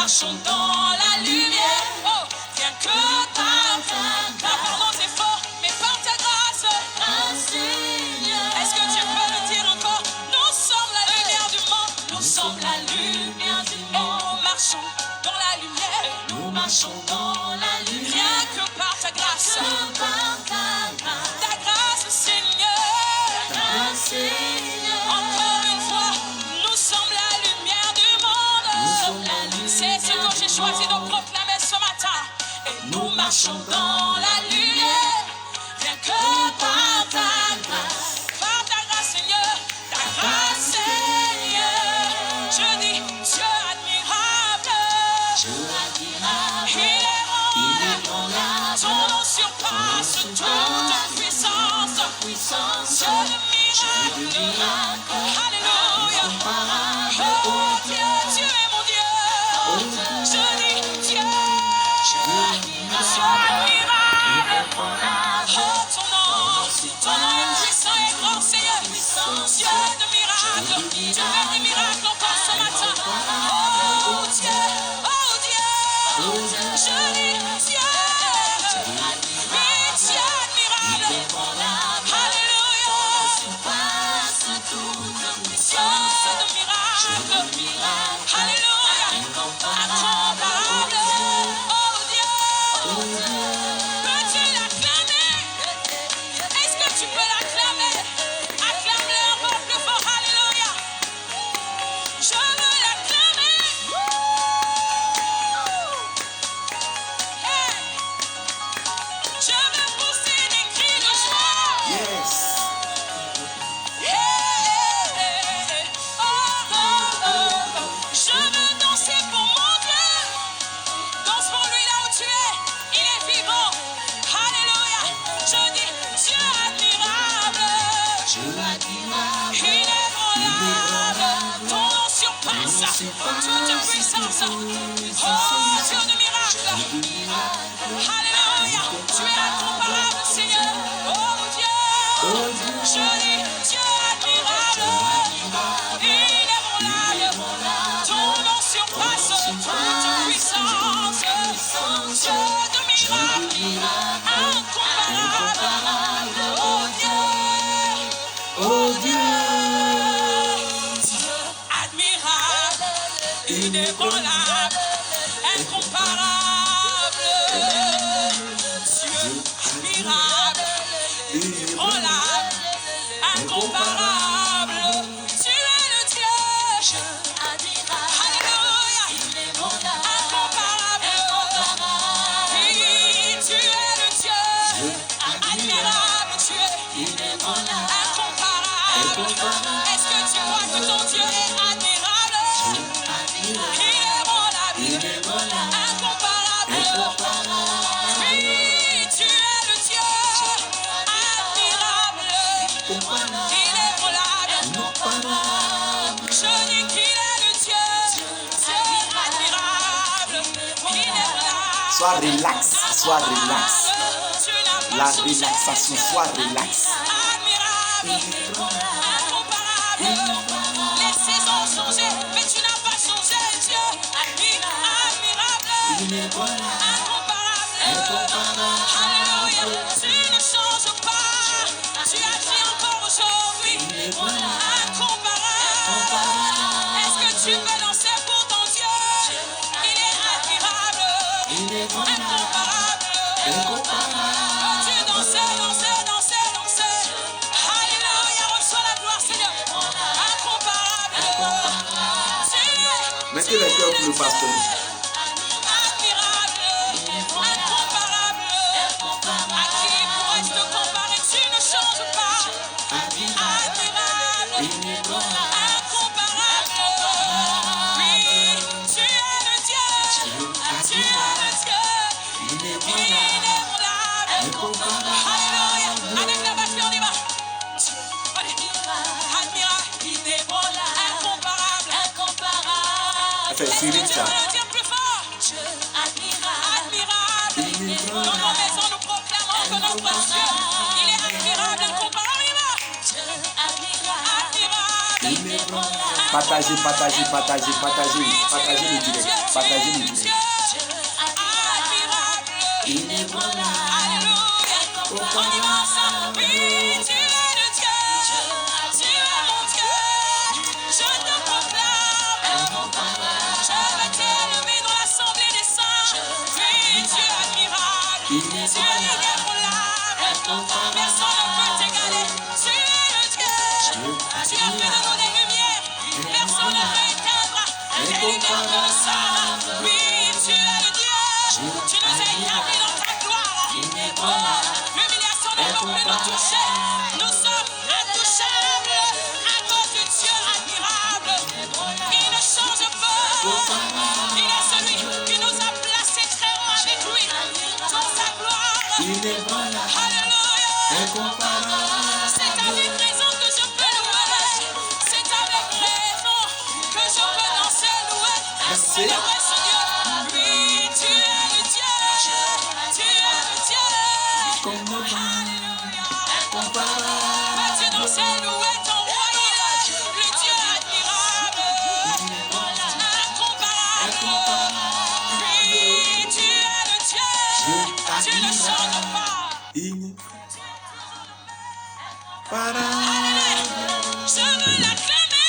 Marchons dans la lumière, oh, rien que marchons dans la lumière, rien que par ta grâce. Par ta grâce, Seigneur, ta grâce, Seigneur. Je dis, Dieu admirable, il est bon là, ton nom surpasse toute puissance, Dieu de miracle, alléluia. Oh Dieu, tu es mon Dieu, je dis Dieu admirable. Oh ton nom est puissant et grand, Seigneur, Dieu de miracle, tu fais des miracles encore ce matin. Oh Dieu, je dis Dieu, oui, Dieu admirable, alléluia. Dieu de miracle, alléluia, incomparable. Oh Dieu, peux-tu l'acclamer? Est-ce que tu peux l'acclamer? Acclame-le encore plus fort, alléluia. Je veux l'acclamer. Hey. Je veux pousser des cris de joie. Yes. Je veux danser pour mon Dieu. Danse pour lui là où tu es. Il est vivant. Alléluia. Je dis Dieu admirable. Il est volable. Ton nom surpasse toute puissance. Oh Dieu de miracle. Alléluia. Tu es incomparable, Seigneur. Oh Dieu. Je dis Dieu admirable. Il est volable. Ton nom surpasse toute puissance. Dieu de miracle, incomparable. Oh Dieu, Dieu admirable, inébranlable, incomparable. Dieu admirable, inébranlable, incomparable. Tu es le Dieu. Alléluia, incomparable. Oui, tu es le Dieu. Admirable, tu es incomparable. Est-ce que tu vois que ton Dieu est admirable? Il est volable, incomparable. Oui, tu es le Dieu. Admirable. Il est volable. Je dis qu'il est le Dieu. Dieu admirable. Il est volable. Sois relax, sois relax. Tu n'as pas La changé. relaxation, sois relax. Admirable, incomparable. Les saisons ont changé, mais tu n'as pas changé, Dieu. Admirable, incomparable. Alléluia, tu ne changes pas. Tu agis encore aujourd'hui. Incomparable. Est-ce que tu peux danser pour ton Dieu? Il est admirable, incomparable. Peux-tu danser, danser, danser, danser? Alléluia, reçois la gloire, Seigneur. Incomparable. Mettez les cœurs pour le pasteur. Admirable, incomparable. À qui pourrais-je te comparer? Tu ne changes pas. Admirable, incomparable. Oui, tu es le Dieu. Tu es le Dieu. Inébranlable. Alléluia. Avec la batterie, on y va. Allez. Admirable, incomparable. Fait Cyril ça. Dire plus fort. Admirable. Dans nos maisons, nous proclamons que notre Dieu, il est admirable, incomparable. Admirable. Partagez, partagez, partagez, partagez. Partagez le direct. Partagez le direct. Admirable. Alléluia. On y va ensemble. Oui, tu es le Dieu. Tu es mon Dieu. Je te proclame. Je vais t'élever dans l'assemblée des saints. Oui, tu es admirable. Tu es inébranlable. Personne ne peut t'égaler. Tu es le Dieu. Tu as fait de nous des lumières. Personne ne peut éteindre les lumières de le sang. Oui, tu es le Dieu. Tu nous as établis dans ta gloire. L'humiliation ne peut plus nous toucher. Nous sommes intouchables à cause du Dieu admirable. Il ne change pas. Il est celui qui nous a placés très haut avec lui dans sa gloire. Alléluia. C'est avec raison que je peux louer. C'est avec raison que je peux danser, louer, célébrer ce Dieu. Oui, tu es le Dieu. Tu es le Dieu. Alléluia. Vas-y danser, louer ton royaume. Le Dieu admirable. Incomparable. Oui, tu es le Dieu. Tu ne changes pas. Je veux l'acclamer.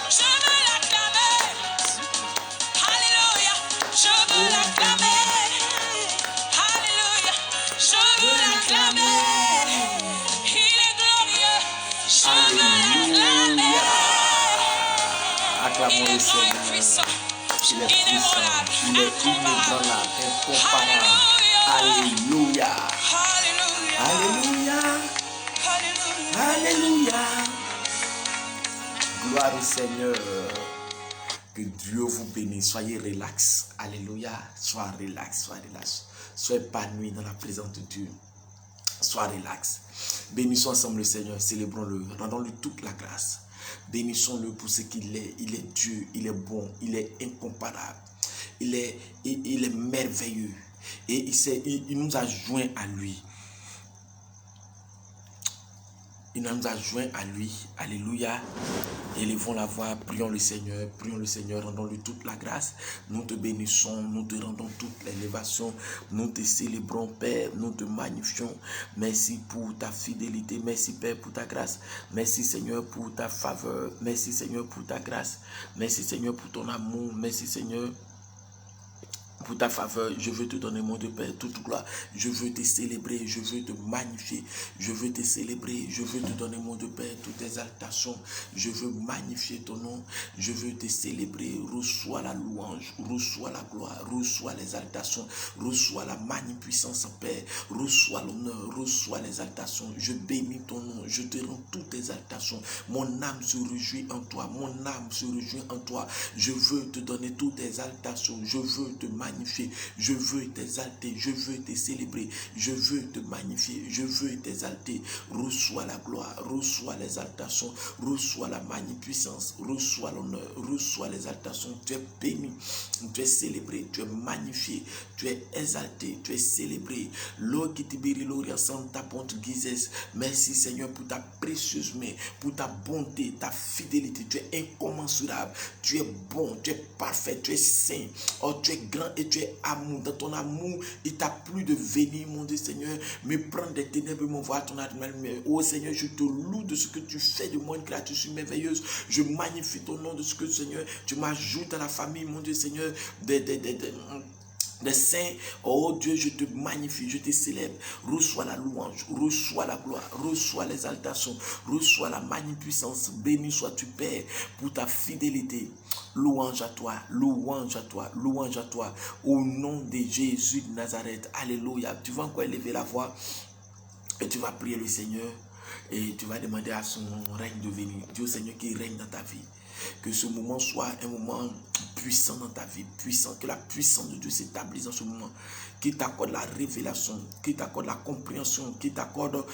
Je veux l'acclamer. Alléluia. Je veux l'acclamer. Alléluia. Je veux l'acclamer. Il est glorieux. Je veux l'acclamer. Acclamons le Il est grand et Seigneur. puissant. Il est puissant, il est inébranlable, incomparable. Alléluia. Alléluia. Alléluia. Alléluia. Alléluia. Gloire au Seigneur. Que Dieu vous bénisse. Soyez relax. Alléluia. Sois relax, sois relax. Sois épanoui dans la présence de Dieu. Sois relax. Bénissons ensemble le Seigneur. Célébrons-le. Rendons-lui toute la grâce. Bénissons-le pour ce qu'il est. Il est Dieu. Il est bon. Il est incomparable. Il est merveilleux. Et il nous a joints à lui. Il nous a joints à lui. Alléluia. Élevons la voix, prions le Seigneur, rendons-lui toute la grâce. Nous te bénissons, nous te rendons toute l'élévation. Nous te célébrons, Père, nous te magnifions. Merci pour ta fidélité, merci Père pour ta grâce. Merci Seigneur pour ta faveur, merci Seigneur pour ta grâce. Merci Seigneur pour ton amour, merci Seigneur pour ta faveur. Je veux te donner, mon Dieu Père, toute gloire. Je veux te célébrer, je veux te magnifier, je veux te célébrer, je veux te donner, mon Dieu Père, toutes exaltations. Je veux magnifier ton nom, je veux te célébrer. Reçois la louange, reçois la gloire, reçois l'exaltation, reçois la magnificence, Père, reçois l'honneur, reçois l'exaltation. Je bénis ton nom, je te rends toute exaltation. Mon âme se réjouit en toi, mon âme se réjouit en toi. Je veux te donner toute exaltation, je veux te magnifier, je veux t'exalter, je veux te célébrer, je veux te magnifier, je veux t'exalter. Reçois la gloire, reçois l'exaltation, reçois la magnificence, reçois l'honneur, reçois l'exaltation. Tu es béni, tu es célébré, tu es magnifié, tu es exalté, tu es célébré. Merci Seigneur pour ta précieuse main, pour ta bonté, ta fidélité. Tu es incommensurable, tu es bon, tu es parfait, tu es saint. Oh, tu es grand et tu es amour. Dans ton amour, il t'a plu de venir, mon Dieu Seigneur, me prendre des ténèbres et me voir ton admiration. Oh Seigneur, je te loue de ce que tu fais de moi, une créature merveilleuse. Je magnifie ton nom de ce que, Seigneur, tu m'ajoutes à la famille, mon Dieu Seigneur, des saints. Oh Dieu, je te magnifie, je te célèbre. Reçois la louange, reçois la gloire, reçois l'exaltation, reçois la magnificence. Béni sois-tu, Père, pour ta fidélité. Louange à toi, louange à toi, louange à toi. Au nom de Jésus de Nazareth. Alléluia. Tu vas encore élever la voix et tu vas prier le Seigneur et tu vas demander à son règne de venir. Dieu Seigneur qui règne dans ta vie. Que ce moment soit un moment puissant dans ta vie, puissant, que la puissance de Dieu s'établisse dans ce moment, qu'il t'accorde la révélation, qu'il t'accorde la compréhension, qu'il t'accorde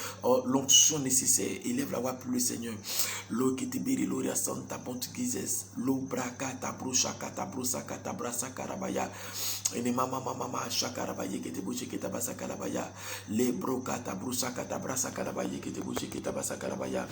l'onction nécessaire. Élève la voix pour le Seigneur. Lo qui te bérit, l'oria santa pontigizes, lo braka ta brochaka ta brosaka ta brasa karabaya, ene mama shakarabaye qui te bouche qui ta basa karabaya, le broka ta brosaka ta brasa karabaye qui te bouche qui ta basa karabaya.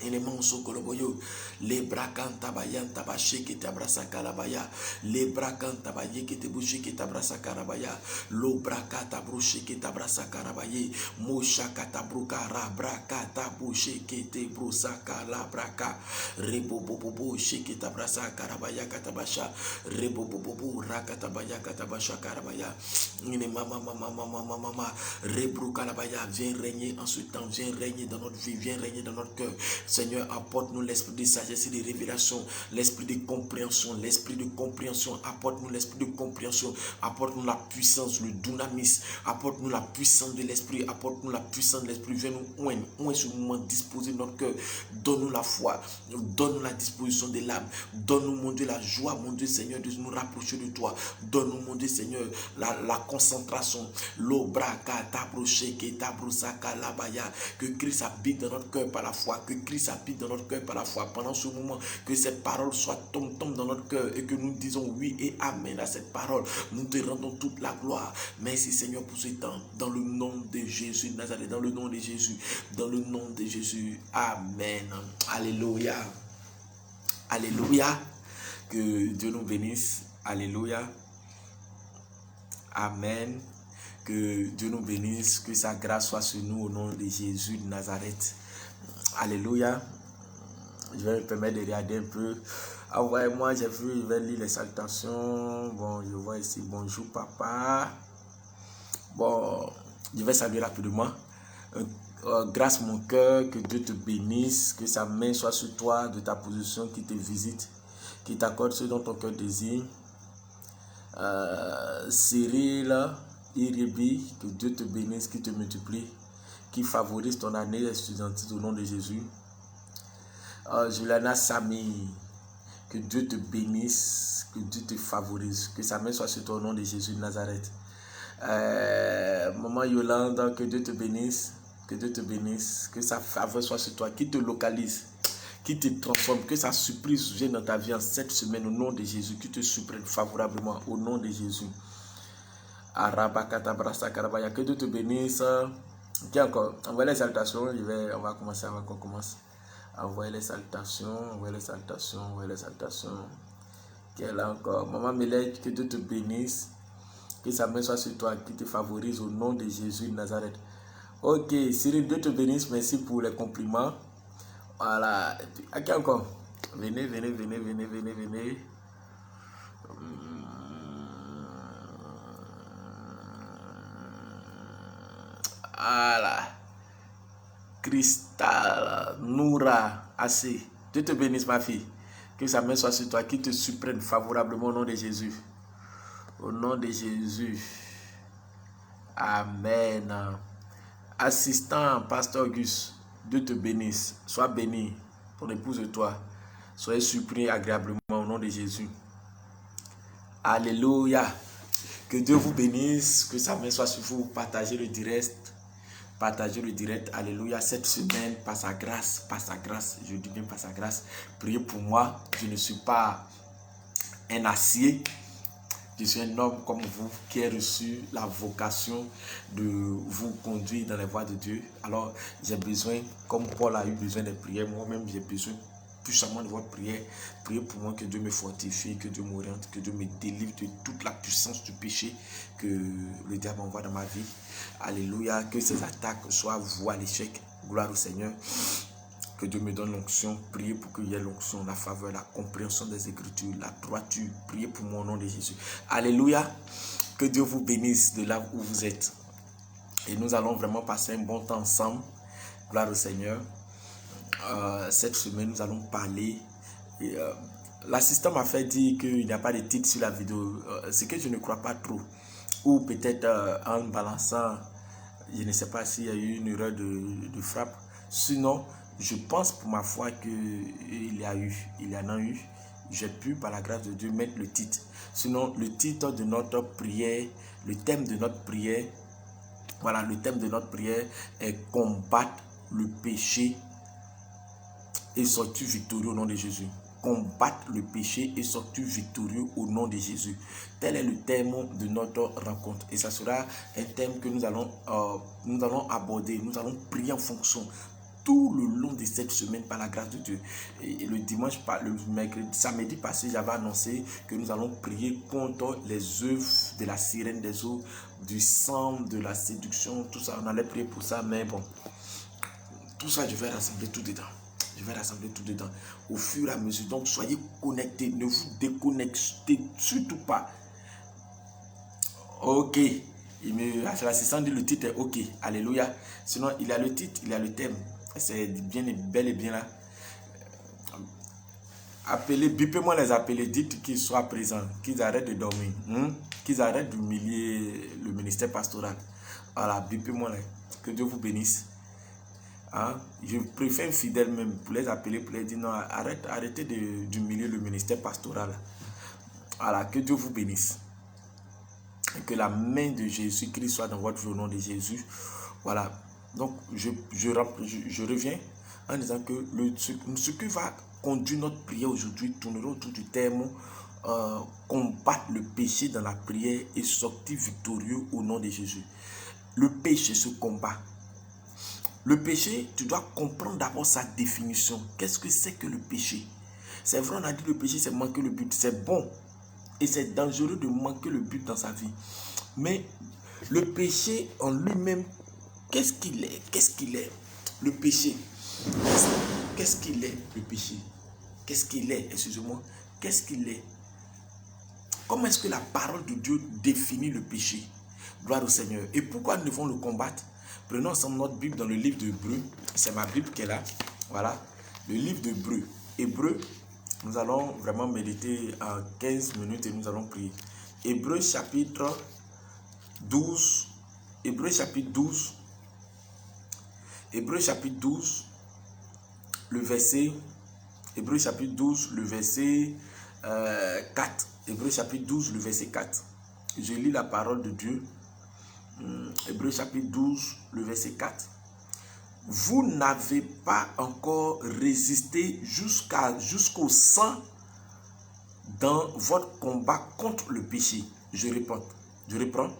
Les manso koloboyo, les brakan tabayan tabaché qui t'abrasa kalabaya, les brakan tabaye qui te bouché qui t'abrasa karabaya, lo braka tabrouché qui t'abrasa karabaye, mosha katabruka ra braka tabouché qui te brosa kala braka, rebobobobo che qui t'abrasa karabaya katabasha, rebobobobo rakatabaya katabasha karabaya, ne mama rebruka labaya, viens régner en ce temps, viens régner dans notre vie, viens régner dans notre cœur. Seigneur, apporte-nous l'esprit de sagesse et de révélation, l'esprit de compréhension, apporte-nous l'esprit de compréhension, apporte-nous la puissance, le dunamis, apporte-nous la puissance de l'esprit, viens nous oint ce moment, disposer notre cœur, donne-nous la foi, donne-nous la disposition de l'âme, donne-nous, mon Dieu, la joie, mon Dieu, Seigneur, de nous rapprocher de toi, donne-nous, mon Dieu, Seigneur, la concentration, que Christ habite dans notre cœur par la foi, pendant ce moment, que cette parole soit tombe dans notre cœur et que nous disons oui et amen à cette parole. Nous te rendons toute la gloire. Merci Seigneur pour ce temps, dans le nom de Jésus de Nazareth, dans le nom de Jésus, amen. Alléluia, alléluia, que Dieu nous bénisse, alléluia, amen. Que Dieu nous bénisse, que sa grâce soit sur nous au nom de Jésus de Nazareth. Alléluia. Je vais me permettre de regarder un peu. Envoyez-moi, j'ai vu, je vais lire les salutations. Bon, je vois ici, bonjour papa. Bon, je vais saluer rapidement. Grâce mon cœur, que Dieu te bénisse, que sa main soit sur toi, de ta position, qui te visite, qui t'accorde ce dont ton cœur désire. Cyril, Iribi, que Dieu te bénisse, qui te multiplie, qui favorise ton année étudiantine au nom de Jésus. Juliana Sami, que Dieu te bénisse, que Dieu te favorise, que sa main soit sur toi au nom de Jésus de Nazareth. Maman Yolande, que Dieu te bénisse, que sa faveur soit sur toi, qui te localise, qui te transforme, que sa surprise vienne dans ta vie en cette semaine au nom de Jésus, qui te surprenne favorablement au nom de Jésus. Que Dieu te bénisse. Ok, encore, envoyez les salutations, on va commencer avant qu'on commence. Envoyez les salutations. Quelle encore? Maman Melech, que Dieu te bénisse, que sa main soit sur toi, qui te favorise au nom de Jésus de Nazareth. Ok, Cyril, Dieu te bénisse, merci pour les compliments. Voilà, ok encore. Venez. Voilà. Cristal, Noura, assez. Dieu te bénisse ma fille. Que sa main soit sur toi, qui te surprenne favorablement au nom de Jésus. Au nom de Jésus. Amen. Assistant, Pasteur Auguste, Dieu te bénisse. Sois béni, ton épouse et toi. Soyez surpris agréablement au nom de Jésus. Alléluia. Que Dieu vous bénisse, que sa main soit sur vous. Partagez le direct. Alléluia. Cette semaine, par sa grâce, je dis bien par sa grâce, priez pour moi. Je ne suis pas un acier. Je suis un homme comme vous qui a reçu la vocation de vous conduire dans les voies de Dieu. Alors, j'ai besoin, comme Paul a eu besoin de prières, moi-même j'ai besoin puissamment de votre prière. Priez pour moi, que Dieu me fortifie, que Dieu m'oriente, que Dieu me délivre de toute la puissance du péché que le diable envoie dans ma vie. Alléluia, que ces attaques soient vouées à l'échec. Gloire au Seigneur. Que Dieu me donne l'onction. Priez pour qu'il y ait l'onction, la faveur, la compréhension des Écritures, la droiture. Priez pour moi au nom de Jésus. Alléluia. Que Dieu vous bénisse de là où vous êtes. Et nous allons vraiment passer un bon temps ensemble. Gloire au Seigneur. Cette semaine, nous allons parler. L'assistant m'a fait dire qu'il n'y a pas de titre sur la vidéo. Ce que je ne crois pas trop. Ou peut-être en balançant, je ne sais pas s'il y a eu une erreur de frappe. Sinon, je pense pour ma foi qu'il y en a eu. J'ai pu, par la grâce de Dieu, mettre le titre. Sinon, le titre de notre prière, le thème de notre prière, voilà, le thème de notre prière est combattre le péché et sortir victorieux au nom de Jésus. Combattre le péché et sortir victorieux au nom de Jésus. Tel est le thème de notre rencontre. Et ça sera un thème que nous allons aborder. Nous allons prier en fonction tout le long de cette semaine par la grâce de Dieu. Et le dimanche, samedi passé, j'avais annoncé que nous allons prier contre les œuvres de la sirène des eaux, du sang, de la séduction, tout ça. On allait prier pour ça, mais bon, tout ça, je vais rassembler tout dedans. Au fur et à mesure. Donc, soyez connectés. Ne vous déconnectez surtout pas. Ok. L'assistant dit le titre est ok. Alléluia. Sinon, il y a le titre, il y a le thème. C'est bien et bel et bien là. Appelez, bipez-moi les appeler, dites qu'ils soient présents, qu'ils arrêtent de dormir, qu'ils arrêtent d'humilier le ministère pastoral. Voilà, bipez-moi là. Que Dieu vous bénisse. Hein? Je préfère fidèle même pour les appeler, pour les dire non, arrêtez d'humilier le ministère pastoral. Voilà, que Dieu vous bénisse. Et que la main de Jésus-Christ soit dans votre vie au nom de Jésus. Voilà. Donc, je reviens en disant que ce qui va conduire notre prière aujourd'hui tournera autour du terme combattre le péché dans la prière et sortir victorieux au nom de Jésus. Le péché se combat. Le péché, tu dois comprendre d'abord sa définition. Qu'est-ce que c'est que le péché? C'est vrai, on a dit le péché, c'est manquer le but. C'est bon et c'est dangereux de manquer le but dans sa vie. Mais le péché en lui-même, qu'est-ce qu'il est? Qu'est-ce qu'il est? Le péché. Qu'est-ce qu'il est, le péché? Qu'est-ce qu'il est? Excusez-moi. Qu'est-ce qu'il est? Comment est-ce que la parole de Dieu définit le péché? Gloire au Seigneur. Et pourquoi nous devons le combattre? Prenons ensemble notre Bible dans le livre d'Hébreux. C'est ma Bible qui est là. Voilà. Le livre d'Hébreux. Hébreux, nous allons vraiment méditer en 15 minutes et nous allons prier. Hébreux chapitre 12. Hébreux chapitre 12. Hébreux chapitre 12. Le verset. Hébreux chapitre 12, le verset 4. Hébreux chapitre 12, le verset 4. Je lis la parole de Dieu. Hébreux chapitre 12, le verset 4. Vous n'avez pas encore résisté jusqu'au sang dans votre combat contre le péché. Je reprends.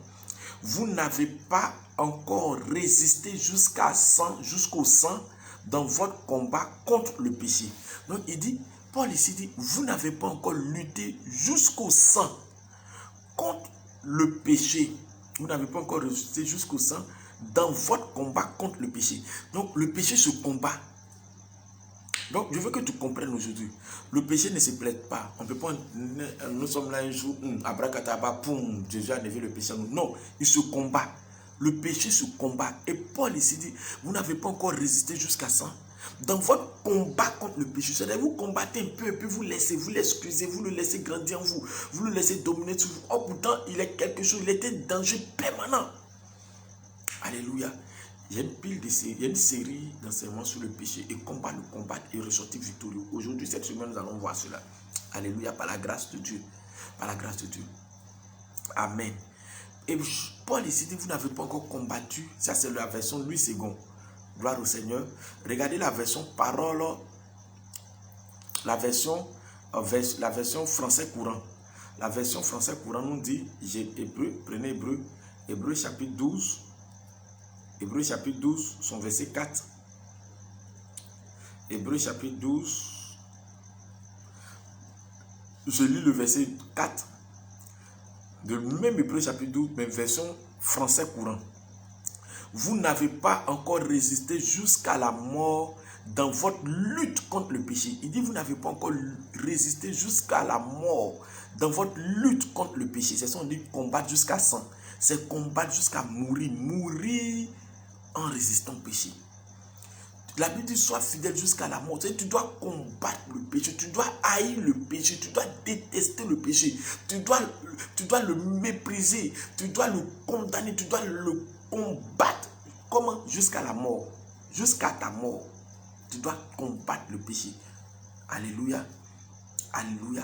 Vous n'avez pas encore résisté jusqu'au sang dans votre combat contre le péché. Donc il dit, Paul ici dit, vous n'avez pas encore lutté jusqu'au sang contre le péché. Vous n'avez pas encore résisté jusqu'au sang dans votre combat contre le péché. Donc le péché se combat. Donc je veux que tu comprennes aujourd'hui. Le péché ne se plaide pas. On peut pas, nous sommes là un jour, abracadabra, poum, Jésus a enlevé le péché. Non, il se combat. Le péché se combat. Et Paul ici dit, vous n'avez pas encore résisté jusqu'à ça. Dans votre combat contre le péché, c'est-à-dire vous combattez un peu et puis vous l'excusez, vous le laissez grandir en vous, vous le laissez dominer sur vous. Oh, pourtant, il est quelque chose, il était un danger permanent. Alléluia. Il y a une pile de séries, il y a une série d'enseignements sur le péché et comment le combattre et ressortir victorieux. Aujourd'hui, cette semaine, nous allons voir cela. Alléluia, par la grâce de Dieu. Par la grâce de Dieu. Amen. Et Paul ici dit, vous n'avez pas encore combattu. Ça, c'est la version Louis II. Gloire au Seigneur. Regardez la version parole, la version français courant. La version français courant nous dit, prenez Hébreu, Hébreu chapitre 12, Hébreu chapitre 12, son verset 4. Hébreu chapitre 12, je lis le verset 4. De même Hébreu chapitre 12, mais version français courant. Vous n'avez pas encore résisté jusqu'à la mort dans votre lutte contre le péché. Il dit, vous n'avez pas encore résisté jusqu'à la mort dans votre lutte contre le péché. C'est ça, on dit combattre jusqu'à 100. C'est combattre jusqu'à mourir. Mourir en résistant au péché. La Bible dit, sois fidèle jusqu'à la mort. Tu dois combattre le péché. Tu dois haïr le péché. Tu dois détester le péché. Tu dois le mépriser. Tu dois le condamner. Tu dois le combattre. Comment? Jusqu'à la mort. Jusqu'à ta mort. Tu dois combattre le péché. Alléluia. Alléluia.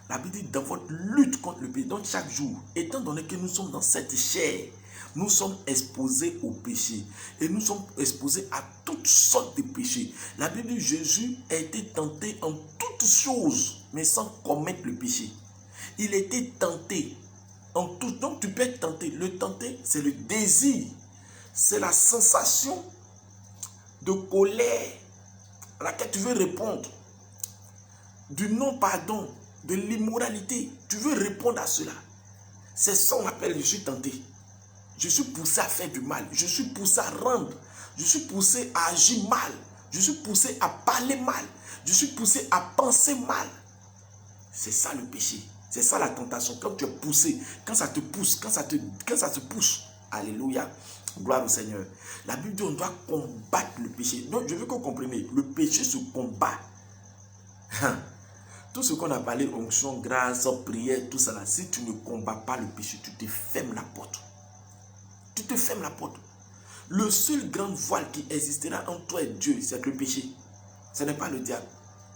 La Bible dit, dans votre lutte contre le péché, donc chaque jour, étant donné que nous sommes dans cette chair, nous sommes exposés au péché. Et nous sommes exposés à toutes sortes de péchés. La Bible dit, Jésus a été tenté en toutes choses, mais sans commettre le péché. Il a été tenté en tout. Donc tu peux être tenté. Le tenté, c'est le désir. C'est la sensation de colère à laquelle tu veux répondre. Du non-pardon, de l'immoralité. Tu veux répondre à cela. C'est ça qu'on appelle, je suis tenté. Je suis poussé à faire du mal. Je suis poussé à rendre. Je suis poussé à agir mal. Je suis poussé à parler mal. Je suis poussé à penser mal. C'est ça le péché. C'est ça la tentation. Quand tu es poussé, quand ça te pousse, quand ça te pousse. Alléluia. Gloire au Seigneur. La Bible dit on doit combattre le péché. Donc je veux que vous compreniez, le péché se combat. Tout ce qu'on a parlé, onction, grâce, prière, tout ça là, si tu ne combats pas le péché, tu te fermes la porte. Tu te fermes la porte. Le seul grand voile qui existera entre toi et Dieu, c'est le péché. Ce n'est pas le diable.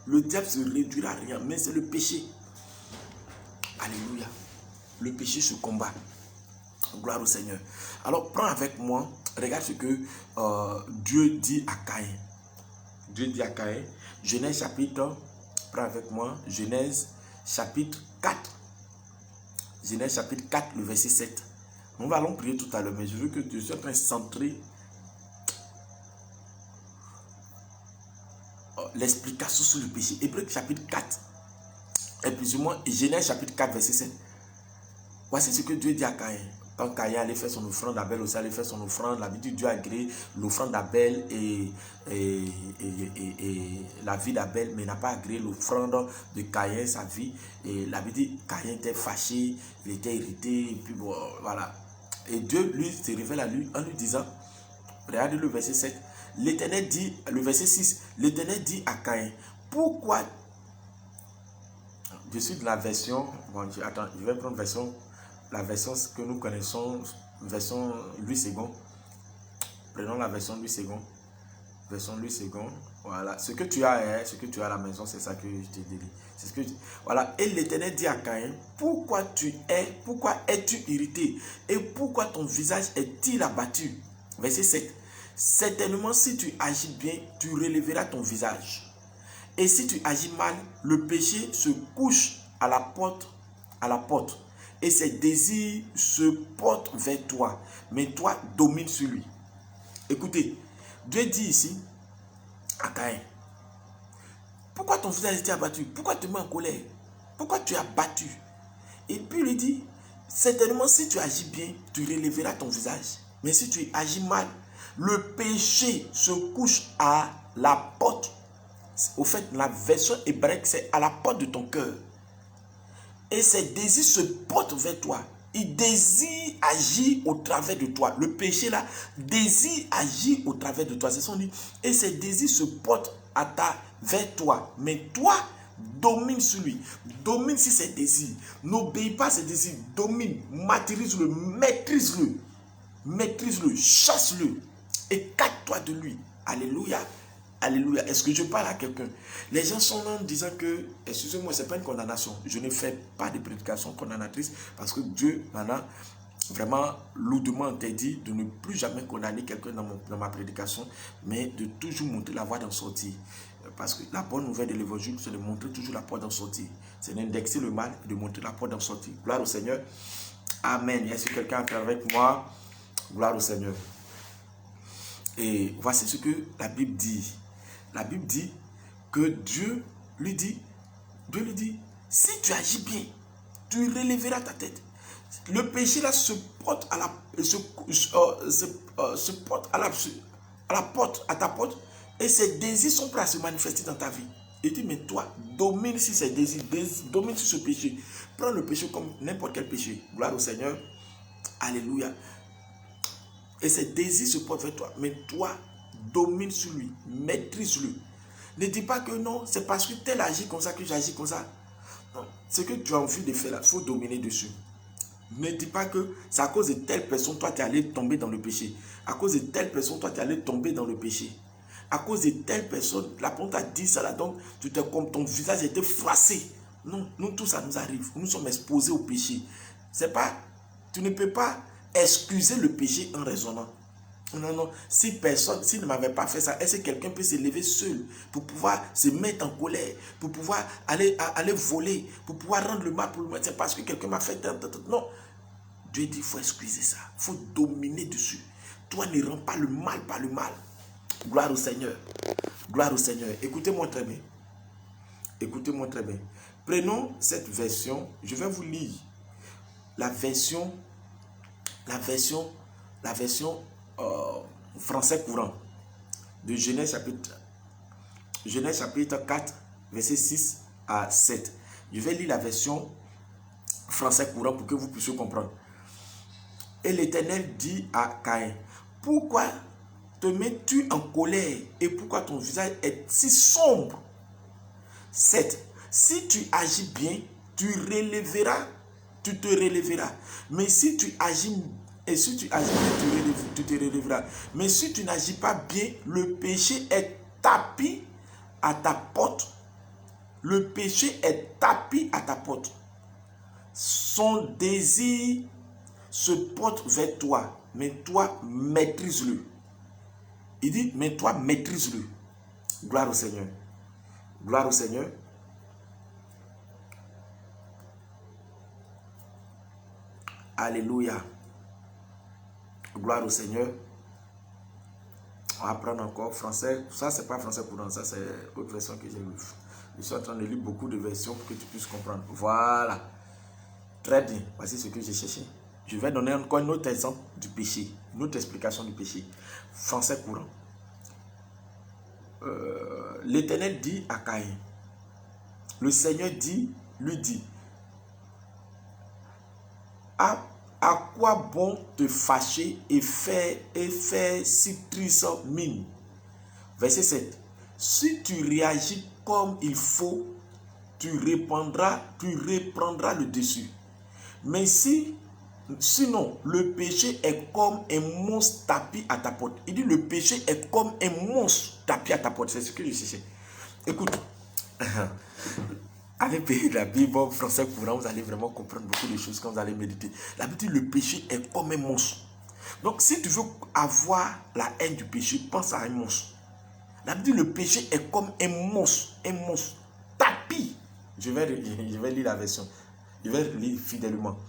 Le diable se réduira à rien, mais c'est le péché. Alléluia. Le péché se combat. Gloire au Seigneur. Alors, prends avec moi, regarde ce que Dieu dit à Caïn. Dieu dit à Caïn, Genèse chapitre, prends avec moi, Genèse chapitre 4. Genèse chapitre 4, le verset 7. Nous allons prier tout à l'heure, mais je veux que tu sois en train de centrer l'explication sur le péché. Hébreux chapitre 4, et plus ou moins Genèse chapitre 4, verset 7. Voici ce que Dieu dit à Caïn. Quand Caïn allait faire son offrande, Abel aussi allait faire son offrande. La vie de Dieu a agréé l'offrande d'Abel et la vie d'Abel, mais n'a pas agréé l'offrande de Caïn, sa vie. Et la vie dit Caïn était fâché, il était irrité, et puis bon, voilà. Et Dieu lui se révèle à lui en lui disant, regardez le verset 7, l'Éternel dit, le verset 6, l'Éternel dit à Caïn, pourquoi, je suis de la version, bon, attends, je vais prendre la version que nous connaissons, version Louis II. Prenons la version Louis II. Version Louis II. Voilà. Ce que tu as à la maison, c'est ça que je te dis. C'est ce que voilà. Et l'Éternel dit à Caïn, pourquoi es-tu irrité? Et pourquoi ton visage est-il abattu? Verset 7. Certainement, si tu agis bien, tu relèveras ton visage. Et si tu agis mal, le péché se couche à la porte. Et ses désirs se portent vers toi, mais toi domine sur lui. Écoutez, Dieu dit ici à Caïn, pourquoi ton visage était abattu? Pourquoi tu es en colère? Pourquoi tu es abattu? Et puis il lui dit, certainement si tu agis bien, tu relèveras ton visage. Mais si tu agis mal, le péché se couche à la porte. Au fait, la version hébraïque, c'est à la porte de ton cœur. Et ses désirs se portent vers toi. Il désire agir au travers de toi. Le péché là, désire agir au travers de toi. C'est son dit. Et ses désirs se portent vers toi. Mais toi, domine sur lui. Domine sur ses désirs. N'obéis pas à ses désirs. Domine, maîtrise-le, maîtrise-le. Maîtrise-le, chasse-le. Écarte-toi de lui. Alléluia. Alléluia. Est-ce que je parle à quelqu'un? Les gens sont là en disant que, excusez-moi, ce n'est pas une condamnation. Je ne fais pas de prédication condamnatrice parce que Dieu m'en a vraiment lourdement interdit de ne plus jamais condamner quelqu'un dans ma prédication, mais de toujours montrer la voie d'en sortir. Parce que la bonne nouvelle de l'évangile, c'est de montrer toujours la porte d'en sortir. C'est d'indexer le mal et de montrer la porte d'en sortir. Gloire au Seigneur. Amen. Est-ce que quelqu'un est avec moi? Gloire au Seigneur. Et voici ce que la Bible dit. La Bible dit que Dieu lui dit, si tu agis bien, tu relèveras ta tête. Le péché là se porte à ta porte, et ses désirs sont prêts à se manifester dans ta vie. Il dit, mais toi, domine sur ces désirs, domine sur ce péché. Prends le péché comme n'importe quel péché. Gloire au Seigneur. Alléluia. Et ses désirs se portent vers toi. Mais toi, domine sur lui. Maîtrise-le. Ne dis pas que non, c'est parce que tel agit comme ça que j'agis comme ça. Non. Ce que tu as envie de faire là, il faut dominer dessus. Ne dis pas que c'est à cause de telle personne, toi, tu es allé tomber dans le péché. À cause de telle personne, toi, tu es allé tomber dans le péché. À cause de telle personne, la personne t'a dit ça là, donc comme ton visage était froissé. Non, nous, tout ça nous arrive. Nous sommes exposés au péché. C'est pas, tu ne peux pas excuser le péché en raisonnant. Non, non. Si ne m'avait pas fait ça, est-ce que quelqu'un peut se lever seul pour pouvoir se mettre en colère, pour pouvoir aller voler, pour pouvoir rendre le mal pour le mal? C'est parce que quelqu'un m'a fait... Non. Dieu dit, il faut excuser ça. Il faut dominer dessus. Toi, ne rends pas le mal par le mal. Gloire au Seigneur. Gloire au Seigneur. Écoutez-moi très bien. Écoutez-moi très bien. Prenons cette version. Je vais vous lire la version français courant de Genèse chapitre 4, verset 6 à 7. Je vais lire la version français courant pour que vous puissiez comprendre. Et l'Éternel dit à Caïn, Pourquoi te mets-tu en colère et pourquoi ton visage est si sombre? 7. Si tu agis bien, tu te relèveras. Mais si tu agis bien, tu te relèveras. Mais si tu n'agis pas bien, le péché est tapis à ta porte. Le péché est tapis à ta porte. Son désir se porte vers toi, mais toi maîtrise-le. Il dit, mais toi maîtrise-le. Gloire au Seigneur. Gloire au Seigneur. Alléluia. Gloire au Seigneur. On va prendre encore français. Ça, c'est pas français courant. Ça, c'est autre version que j'ai lue. Je suis en train de lire beaucoup de versions pour que tu puisses comprendre. Voilà. Très bien. Voici ce que j'ai cherché. Je vais donner encore un autre exemple du péché. Une autre explication du péché. Français courant. L'Éternel dit à Caïn. Le Seigneur lui dit. À quoi bon te fâcher et faire si triste mine? Verset 7. Si tu réagis comme il faut, tu reprendras le dessus. Mais sinon, le péché est comme un monstre tapis à ta porte. Il dit le péché est comme un monstre tapis à ta porte. C'est ce que je cherchais. Écoute. Avec la Bible français courant, vous allez vraiment comprendre beaucoup de choses quand vous allez méditer. La Bible dit le péché est comme un monstre. Donc, si tu veux avoir la haine du péché, pense à un monstre. La Bible dit le péché est comme un monstre tapis. Je vais lire la version. Je vais lire fidèlement.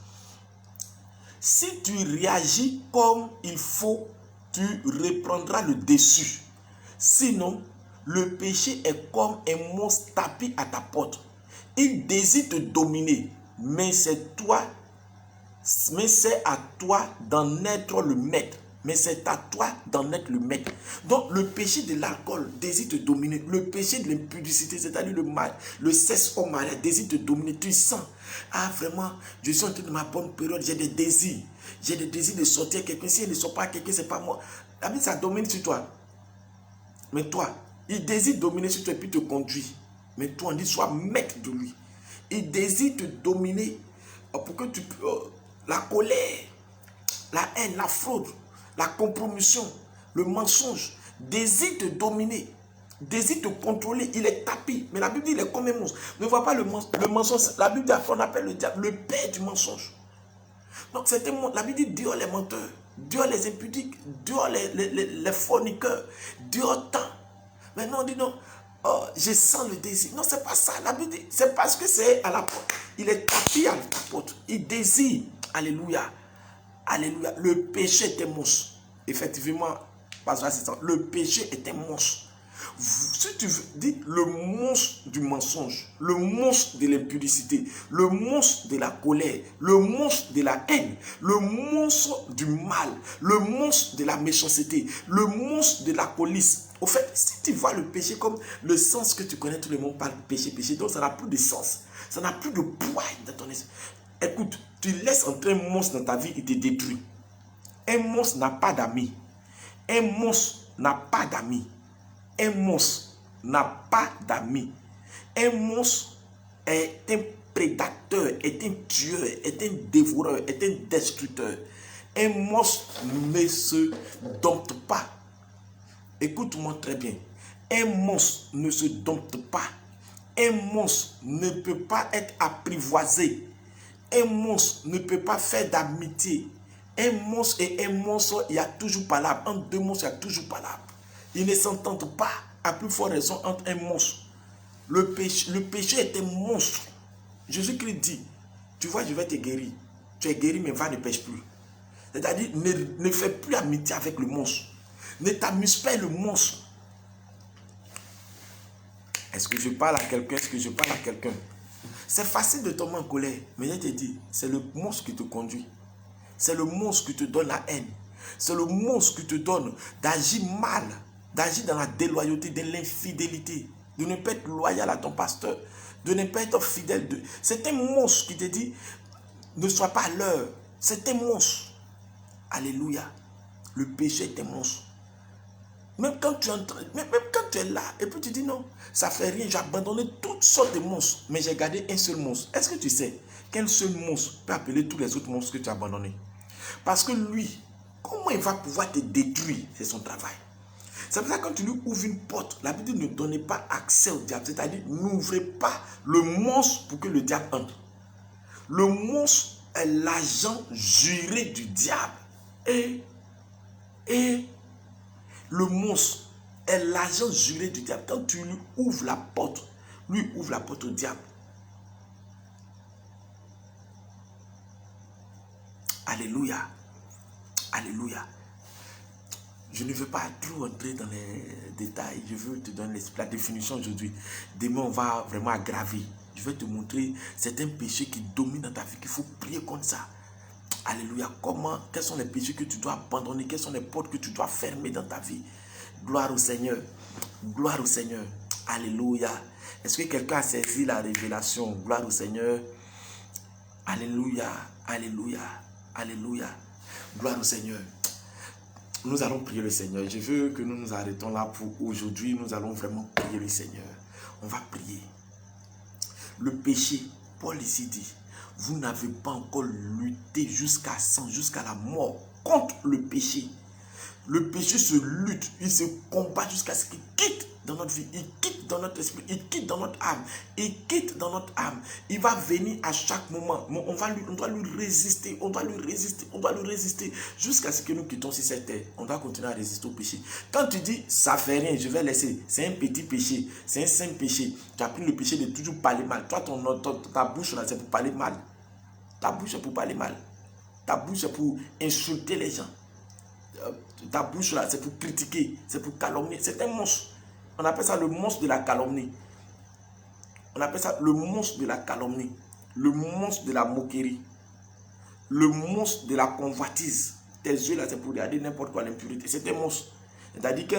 Si tu réagis comme il faut, tu reprendras le dessus. Sinon, le péché est comme un monstre tapis à ta porte. Il désire te dominer, mais c'est à toi d'en être le maître. Donc le péché de l'alcool désire te dominer. Le péché de l'impudicité, c'est-à-dire le sexe au mariage, désire te dominer. Tu sens, vraiment, je suis en train de ma bonne période, j'ai des désirs. J'ai des désirs de sortir quelqu'un. Si elle ne sort pas quelqu'un, c'est pas moi. La Bible, ça domine sur toi. Mais toi, il désire dominer sur toi et puis te conduire. Mais toi, on dit, sois maître de lui. Il désire te dominer pour que tu... la colère, la haine, la fraude, la compromission, le mensonge, désire te dominer, désire te contrôler. Il est tapis. Mais la Bible dit, il est comme un monstre. Ne vois pas le mensonge. La Bible dit, on appelle le diable le père du mensonge. Donc, la Bible dit, Dieu les menteurs, Dieu les impudiques, Dieu les forniqueurs, Dieu tant. Maintenant, on dit non. Oh, je sens le désir. Non, c'est pas ça. La Bible dit, c'est parce que c'est à la porte. Il est tapis à la porte. Il désire. Alléluia. Alléluia. Le péché est un monstre. Effectivement, le péché est un monstre. Si tu dis le monstre du mensonge, le monstre de l'impudicité, le monstre de la colère, le monstre de la haine, le monstre du mal, le monstre de la méchanceté, le monstre de la police. Au fait, si tu vois le péché comme le sens que tu connais, tout le monde parle de péché, donc ça n'a plus de sens. Ça n'a plus de poids dans ton esprit. Écoute, tu laisses entrer un monstre dans ta vie, il te détruit. Un monstre n'a pas d'amis. Un monstre n'a pas d'amis. Un monstre n'a pas d'amis. Un monstre est un prédateur, est un tueur, est un dévoreur, est un destructeur. Un monstre ne se dompte pas. Écoute-moi très bien. Un monstre ne se dompte pas. Un monstre ne peut pas être apprivoisé. Un monstre ne peut pas faire d'amitié. Un monstre et un monstre, il y a toujours palabre. Entre deux monstres, il y a toujours palabre. Ils ne s'entendent pas, à plus forte raison, entre un monstre. Le péché est un monstre. Jésus-Christ dit, tu vois, je vais te guérir. Tu es guéri, mais va, ne pêche plus. C'est-à-dire, ne fais plus amitié avec le monstre. Ne t'amuse pas le monstre. Est-ce que je parle à quelqu'un? C'est facile de tomber en colère. Mais je te dis, c'est le monstre qui te conduit. C'est le monstre qui te donne la haine. C'est le monstre qui te donne d'agir mal, d'agir dans la déloyauté, dans l'infidélité, de ne pas être loyal à ton pasteur, de ne pas être fidèle. C'est un monstre qui te dit, ne sois pas à l'heure. C'est un monstre. Alléluia. Le péché est un monstre. Même quand tu es là, et puis tu dis non, ça fait rien, j'ai abandonné toutes sortes de monstres, mais j'ai gardé un seul monstre. Est-ce que tu sais qu'un seul monstre peut appeler tous les autres monstres que tu as abandonnés? Parce que lui, comment il va pouvoir te détruire? C'est son travail. C'est pour ça que quand tu lui ouvres une porte, la Bible ne donne pas accès au diable. C'est-à-dire, n'ouvrez pas le monstre pour que le diable entre. Le monstre est l'agent juré du diable. Et le monstre est l'agent juré du diable. Quand tu lui ouvres la porte, lui ouvre la porte au diable. Alléluia. Alléluia. Je ne veux pas trop entrer dans les détails. Je veux te donner la définition aujourd'hui. Demain, on va vraiment aggraver. Je vais te montrer certains péchés qui dominent dans ta vie, qu'il faut prier contre ça. Alléluia. Quels sont les péchés que tu dois abandonner? Quelles sont les portes que tu dois fermer dans ta vie? Gloire au Seigneur. Gloire au Seigneur. Alléluia. Est-ce que quelqu'un a saisi la révélation? Gloire au Seigneur. Alléluia. Alléluia. Alléluia. Gloire au Seigneur. Nous allons prier le Seigneur. Je veux que nous nous arrêtons là pour aujourd'hui. Nous allons vraiment prier le Seigneur. On va prier. Le péché, Paul ici dit, vous n'avez pas encore lutté jusqu'à la mort contre le péché. Le péché se lutte, il se combat jusqu'à ce qu'il quitte dans notre vie, il quitte dans notre esprit, il quitte dans notre âme, il quitte dans notre âme. Il va venir à chaque moment. On doit lui résister, on doit lui résister jusqu'à ce que nous quittons sur cette terre. On doit continuer à résister au péché. Quand tu dis, ça fait rien, je vais laisser, c'est un petit péché, c'est un simple péché. Tu as pris le péché de toujours parler mal. Toi, ta bouche là, c'est pour parler mal. Ta bouche est pour parler mal. Ta bouche est pour insulter les gens. Ta bouche là, c'est pour critiquer, c'est pour calomnier. C'est un monstre. On appelle ça le monstre de la calomnie. On appelle ça le monstre de la calomnie. Le monstre de la moquerie. Le monstre de la convoitise. Tes yeux là, c'est pour regarder n'importe quoi, l'impurité. C'est un monstre. C'est-à-dire que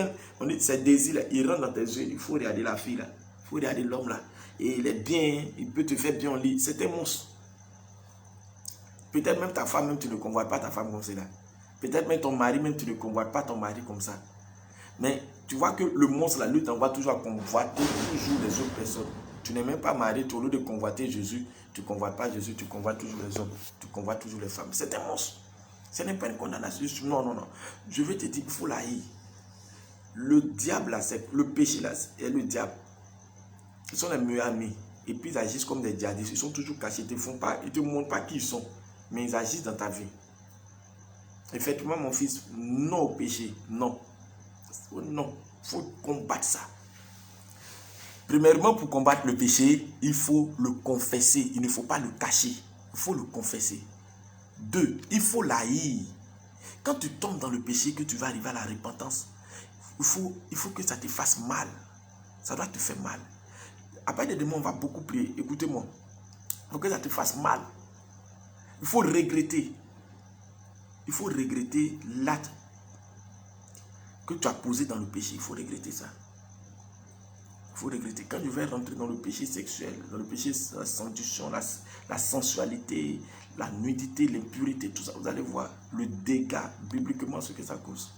ces désirs là, ils rentrent dans tes yeux. Il faut regarder la fille là. Il faut regarder l'homme là. Et il est bien, il peut te faire bien en lit. C'est un monstre. Peut-être même ta femme, même tu ne convoites pas ta femme comme cela. Peut-être même ton mari, même tu ne convoites pas ton mari comme ça. Mais tu vois que le monstre, là, lui, t'envoie toujours à convoiter toujours les autres personnes. Tu n'es même pas marié, au lieu de convoiter Jésus, tu ne convoites pas Jésus, tu convoites toujours les hommes, tu convoites toujours les femmes. C'est un monstre. Ce n'est pas une condamnation. Non, non, non. Je vais te dire, il faut l'haïr. Le diable, là, c'est le péché, là, et le diable. Ils sont les meilleurs amis. Et puis, ils agissent comme des djihadistes. Ils sont toujours cachés. Ils ne te montrent pas qui ils sont. Mais ils agissent dans ta vie. Effectivement, mon fils, non au péché. Non. Non. Il faut combattre ça. Premièrement, pour combattre le péché, il faut le confesser. Il ne faut pas le cacher. Il faut le confesser. 2, il faut l'haïr. Quand tu tombes dans le péché, que tu vas arriver à la repentance, il faut que ça te fasse mal. Ça doit te faire mal. Après des mois, on va beaucoup prier. Écoutez-moi. Il faut que ça te fasse mal. Il faut regretter. Il faut regretter l'acte que tu as posé dans le péché. Il faut regretter ça. Il faut regretter. Quand je vais rentrer dans le péché sexuel, dans le péché, la séduction, la sensualité, la nudité, l'impureté, tout ça, vous allez voir le dégât, bibliquement, ce que ça cause.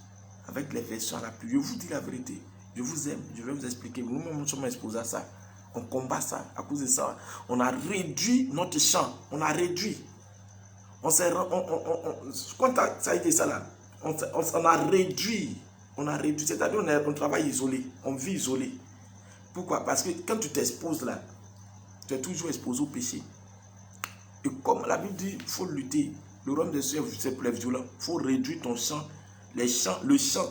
Avec les versions à la pluie. Je vous dis la vérité. Je vous aime. Je vais vous expliquer. Nous-mêmes, nous sommes exposés à ça. On combat ça. À cause de ça, on a réduit notre champ. On a réduit. Quand ça a été ça là, on a réduit. On a réduit. C'est-à-dire on travaille isolé. On vit isolé. Pourquoi? Parce que quand tu t'exposes là, tu es toujours exposé au péché. Et comme la Bible dit, il faut lutter. Le royaume des cieux, c'est pour les violents. Il faut réduire ton champ.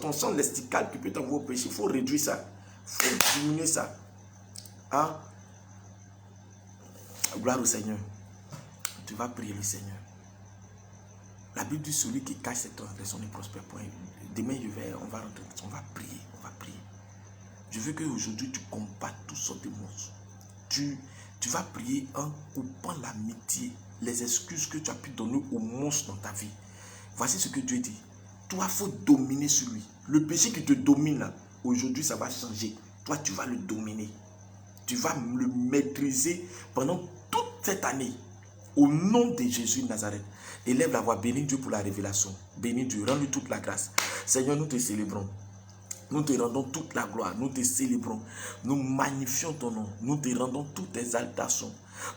Ton champ lestical qui peut t'envoyer au péché. Il faut réduire ça. Il faut diminuer ça. Hein? Gloire au Seigneur. Tu vas prier le Seigneur. La Bible dit celui qui cache cette transgression ne prospère point. Demain, on va rentrer, on va prier, on va prier. Je veux qu'aujourd'hui, tu combattes toutes sortes de monstres. Tu vas prier en coupant l'amitié, les excuses que tu as pu donner aux monstres dans ta vie. Voici ce que Dieu dit. Toi, il faut dominer sur lui. Le péché qui te domine, là, aujourd'hui, ça va changer. Toi, tu vas le dominer. Tu vas le maîtriser pendant toute cette année. Au nom de Jésus de Nazareth. Élève la voix, bénis Dieu pour la révélation. Bénis Dieu, rends-lui toute la grâce. Seigneur, nous te célébrons. Nous te rendons toute la gloire, nous te célébrons, nous magnifions ton nom, nous te rendons toute exaltation.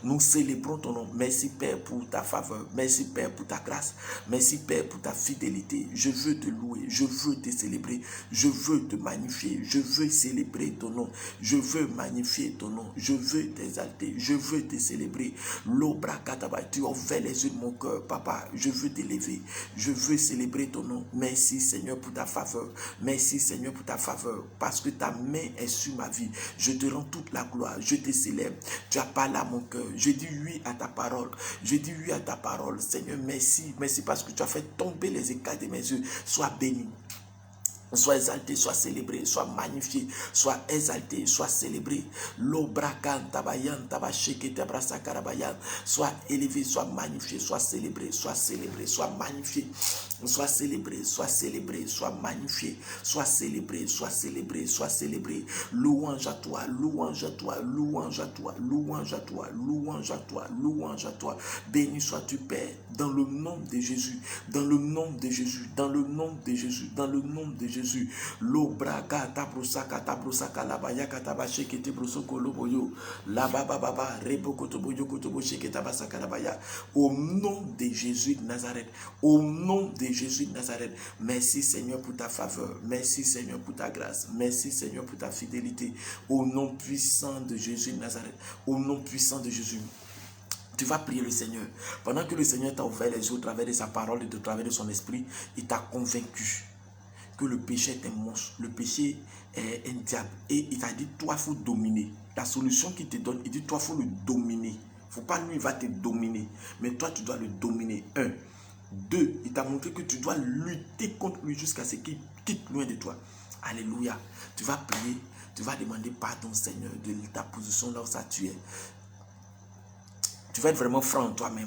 Nous célébrons ton nom. Merci Père pour ta faveur. Merci Père pour ta grâce. Merci Père pour ta fidélité. Je veux te louer. Je veux te célébrer. Je veux te magnifier. Je veux célébrer ton nom. Je veux magnifier ton nom. Je veux t'exalter. Je veux te célébrer. L'obrakataba, tu as ouvert les yeux de mon cœur, papa. Je veux t'élever. Je veux célébrer ton nom. Merci Seigneur pour ta faveur. Merci Seigneur pour ta faveur. Parce que ta main est sur ma vie. Je te rends toute la gloire. Je te célèbre. Tu as parlé à mon cœur. Je dis oui à ta parole. Je dis oui à ta parole. Seigneur, merci. Merci parce que tu as fait tomber les écailles de mes yeux. Sois béni. Sois exalté, sois célébré, sois magnifié, sois exalté, sois célébré. L'obrakan tabayan, tabasheke, tabrasa karabayan. Sois élevé, sois magnifié, sois célébré, sois célébré, sois magnifié. Sois célébré, sois célébré, sois magnifié, sois célébré, sois célébré, sois célébré. Louange à toi, louange à toi, louange à toi, louange à toi, louange à toi, louange à toi. Béni sois-tu, Père, dans le nom de Jésus, dans le nom de Jésus, dans le nom de Jésus, dans le nom de Jésus. L'obraga tabrosaka tabrosaka labaya katabache kete brosoko loboyo la baba baba reboko toboyo kotobo sheke tabasaka labaya. Au nom de Jésus de Nazareth, au nom de Jésus de Nazareth. Merci Seigneur pour ta faveur. Merci Seigneur pour ta grâce. Merci Seigneur pour ta fidélité. Au nom puissant de Jésus de Nazareth. Au nom puissant de Jésus. Tu vas prier le Seigneur. Pendant que le Seigneur t'a ouvert les yeux au travers de sa parole et au travers de son esprit, il t'a convaincu que le péché est un monstre, le péché est un diable. Et il t'a dit, toi, il faut dominer. La solution qu'il te donne, il dit, toi, il faut le dominer. Il ne faut pas lui, il va te dominer. Mais toi, tu dois le dominer. 1. 2, il t'a montré que tu dois lutter contre lui jusqu'à ce qu'il quitte loin de toi. Alléluia. Tu vas prier, tu vas demander pardon, Seigneur, de ta position là où ça tu es. Tu vas être vraiment franc en toi-même.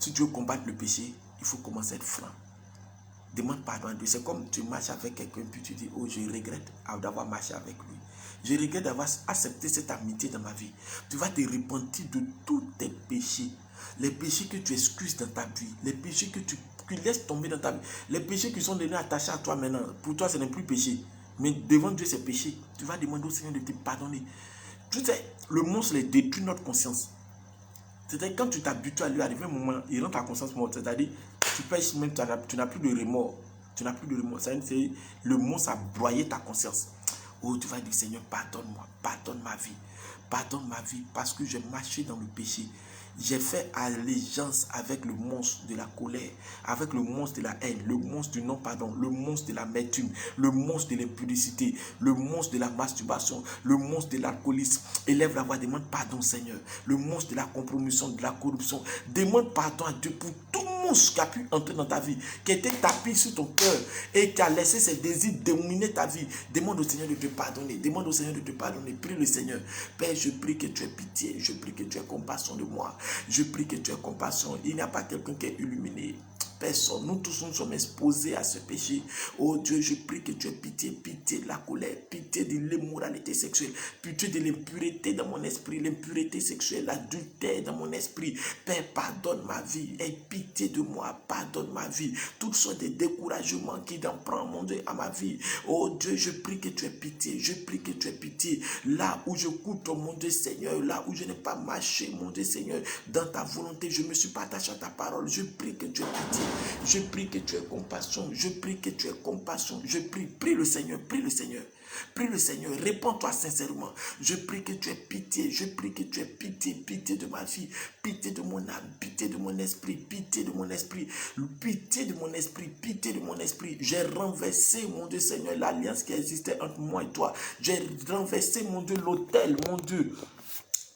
Si tu veux combattre le péché, il faut commencer à être franc. Demande pardon à Dieu. C'est comme tu marches avec quelqu'un, puis tu dis, oh, je regrette d'avoir marché avec lui. Je regrette d'avoir accepté cette amitié dans ma vie. Tu vas te repentir de tous tes péchés. Les péchés que tu excuses dans ta vie, les péchés que tu laisses tomber dans ta vie, les péchés qui sont devenus attachés à toi maintenant, pour toi ce n'est plus péché, mais devant Dieu c'est péché. Tu vas demander au Seigneur de te pardonner. Tu sais, le monstre détruit notre conscience. C'est-à-dire quand tu t'habitues à lui, arriver un moment, il rend ta conscience morte. C'est-à-dire, tu pêches même, tu n'as plus de remords. Tu n'as plus de remords. C'est le monstre a broyé ta conscience. Oh, tu vas dire, Seigneur, pardonne-moi, pardonne ma vie. Pardonne ma vie parce que j'ai marché dans le péché. J'ai fait allégeance avec le monstre de la colère, avec le monstre de la haine, le monstre du non-pardon, le monstre de l'amertume, le monstre de l'impudicité, le monstre de la masturbation, le monstre de l'alcoolisme. Élève la voix, demande pardon, Seigneur. Le monstre de la compromission, de la corruption. Demande pardon à Dieu pour tout monstre qui a pu entrer dans ta vie, qui a été tapé sur ton cœur et qui a laissé ses désirs dominer ta vie. Demande au Seigneur de te pardonner. Demande au Seigneur de te pardonner. Prie le Seigneur. Père, je prie que tu aies pitié. Je prie que tu aies compassion de moi. Je prie que tu aies compassion. Il n'y a pas quelqu'un qui est illuminé. Personne. Nous tous nous sommes exposés à ce péché. Oh Dieu, je prie que tu aies pitié. Pitié de la colère. Pitié de l'immoralité sexuelle. Pitié de l'impureté dans mon esprit. L'impureté sexuelle. L'adultère dans mon esprit. Père, pardonne ma vie. Aie pitié de moi. Pardonne ma vie. Toutes sortes de découragements qui en prennent, mon Dieu, à ma vie. Oh Dieu, je prie que tu aies pitié. Je prie que tu aies pitié. Là où je coûte, mon Dieu Seigneur. Là où je n'ai pas marché, mon Dieu Seigneur. Dans ta volonté, je me suis pas attaché à ta parole. Je prie que tu aies pitié. Je prie que tu aies compassion. Je prie que tu aies compassion. Je prie. Prie le Seigneur. Prie le Seigneur. Prie le Seigneur. Réponds-toi sincèrement. Je prie que tu aies pitié. Je prie que tu aies pitié. Pitié de ma vie. Pitié de mon âme. Pitié de mon esprit. Pitié de mon esprit. Pitié de mon esprit. Pitié de mon esprit. J'ai renversé, mon Dieu Seigneur, l'alliance qui existait entre moi et toi. J'ai renversé, mon Dieu, l'autel, mon Dieu,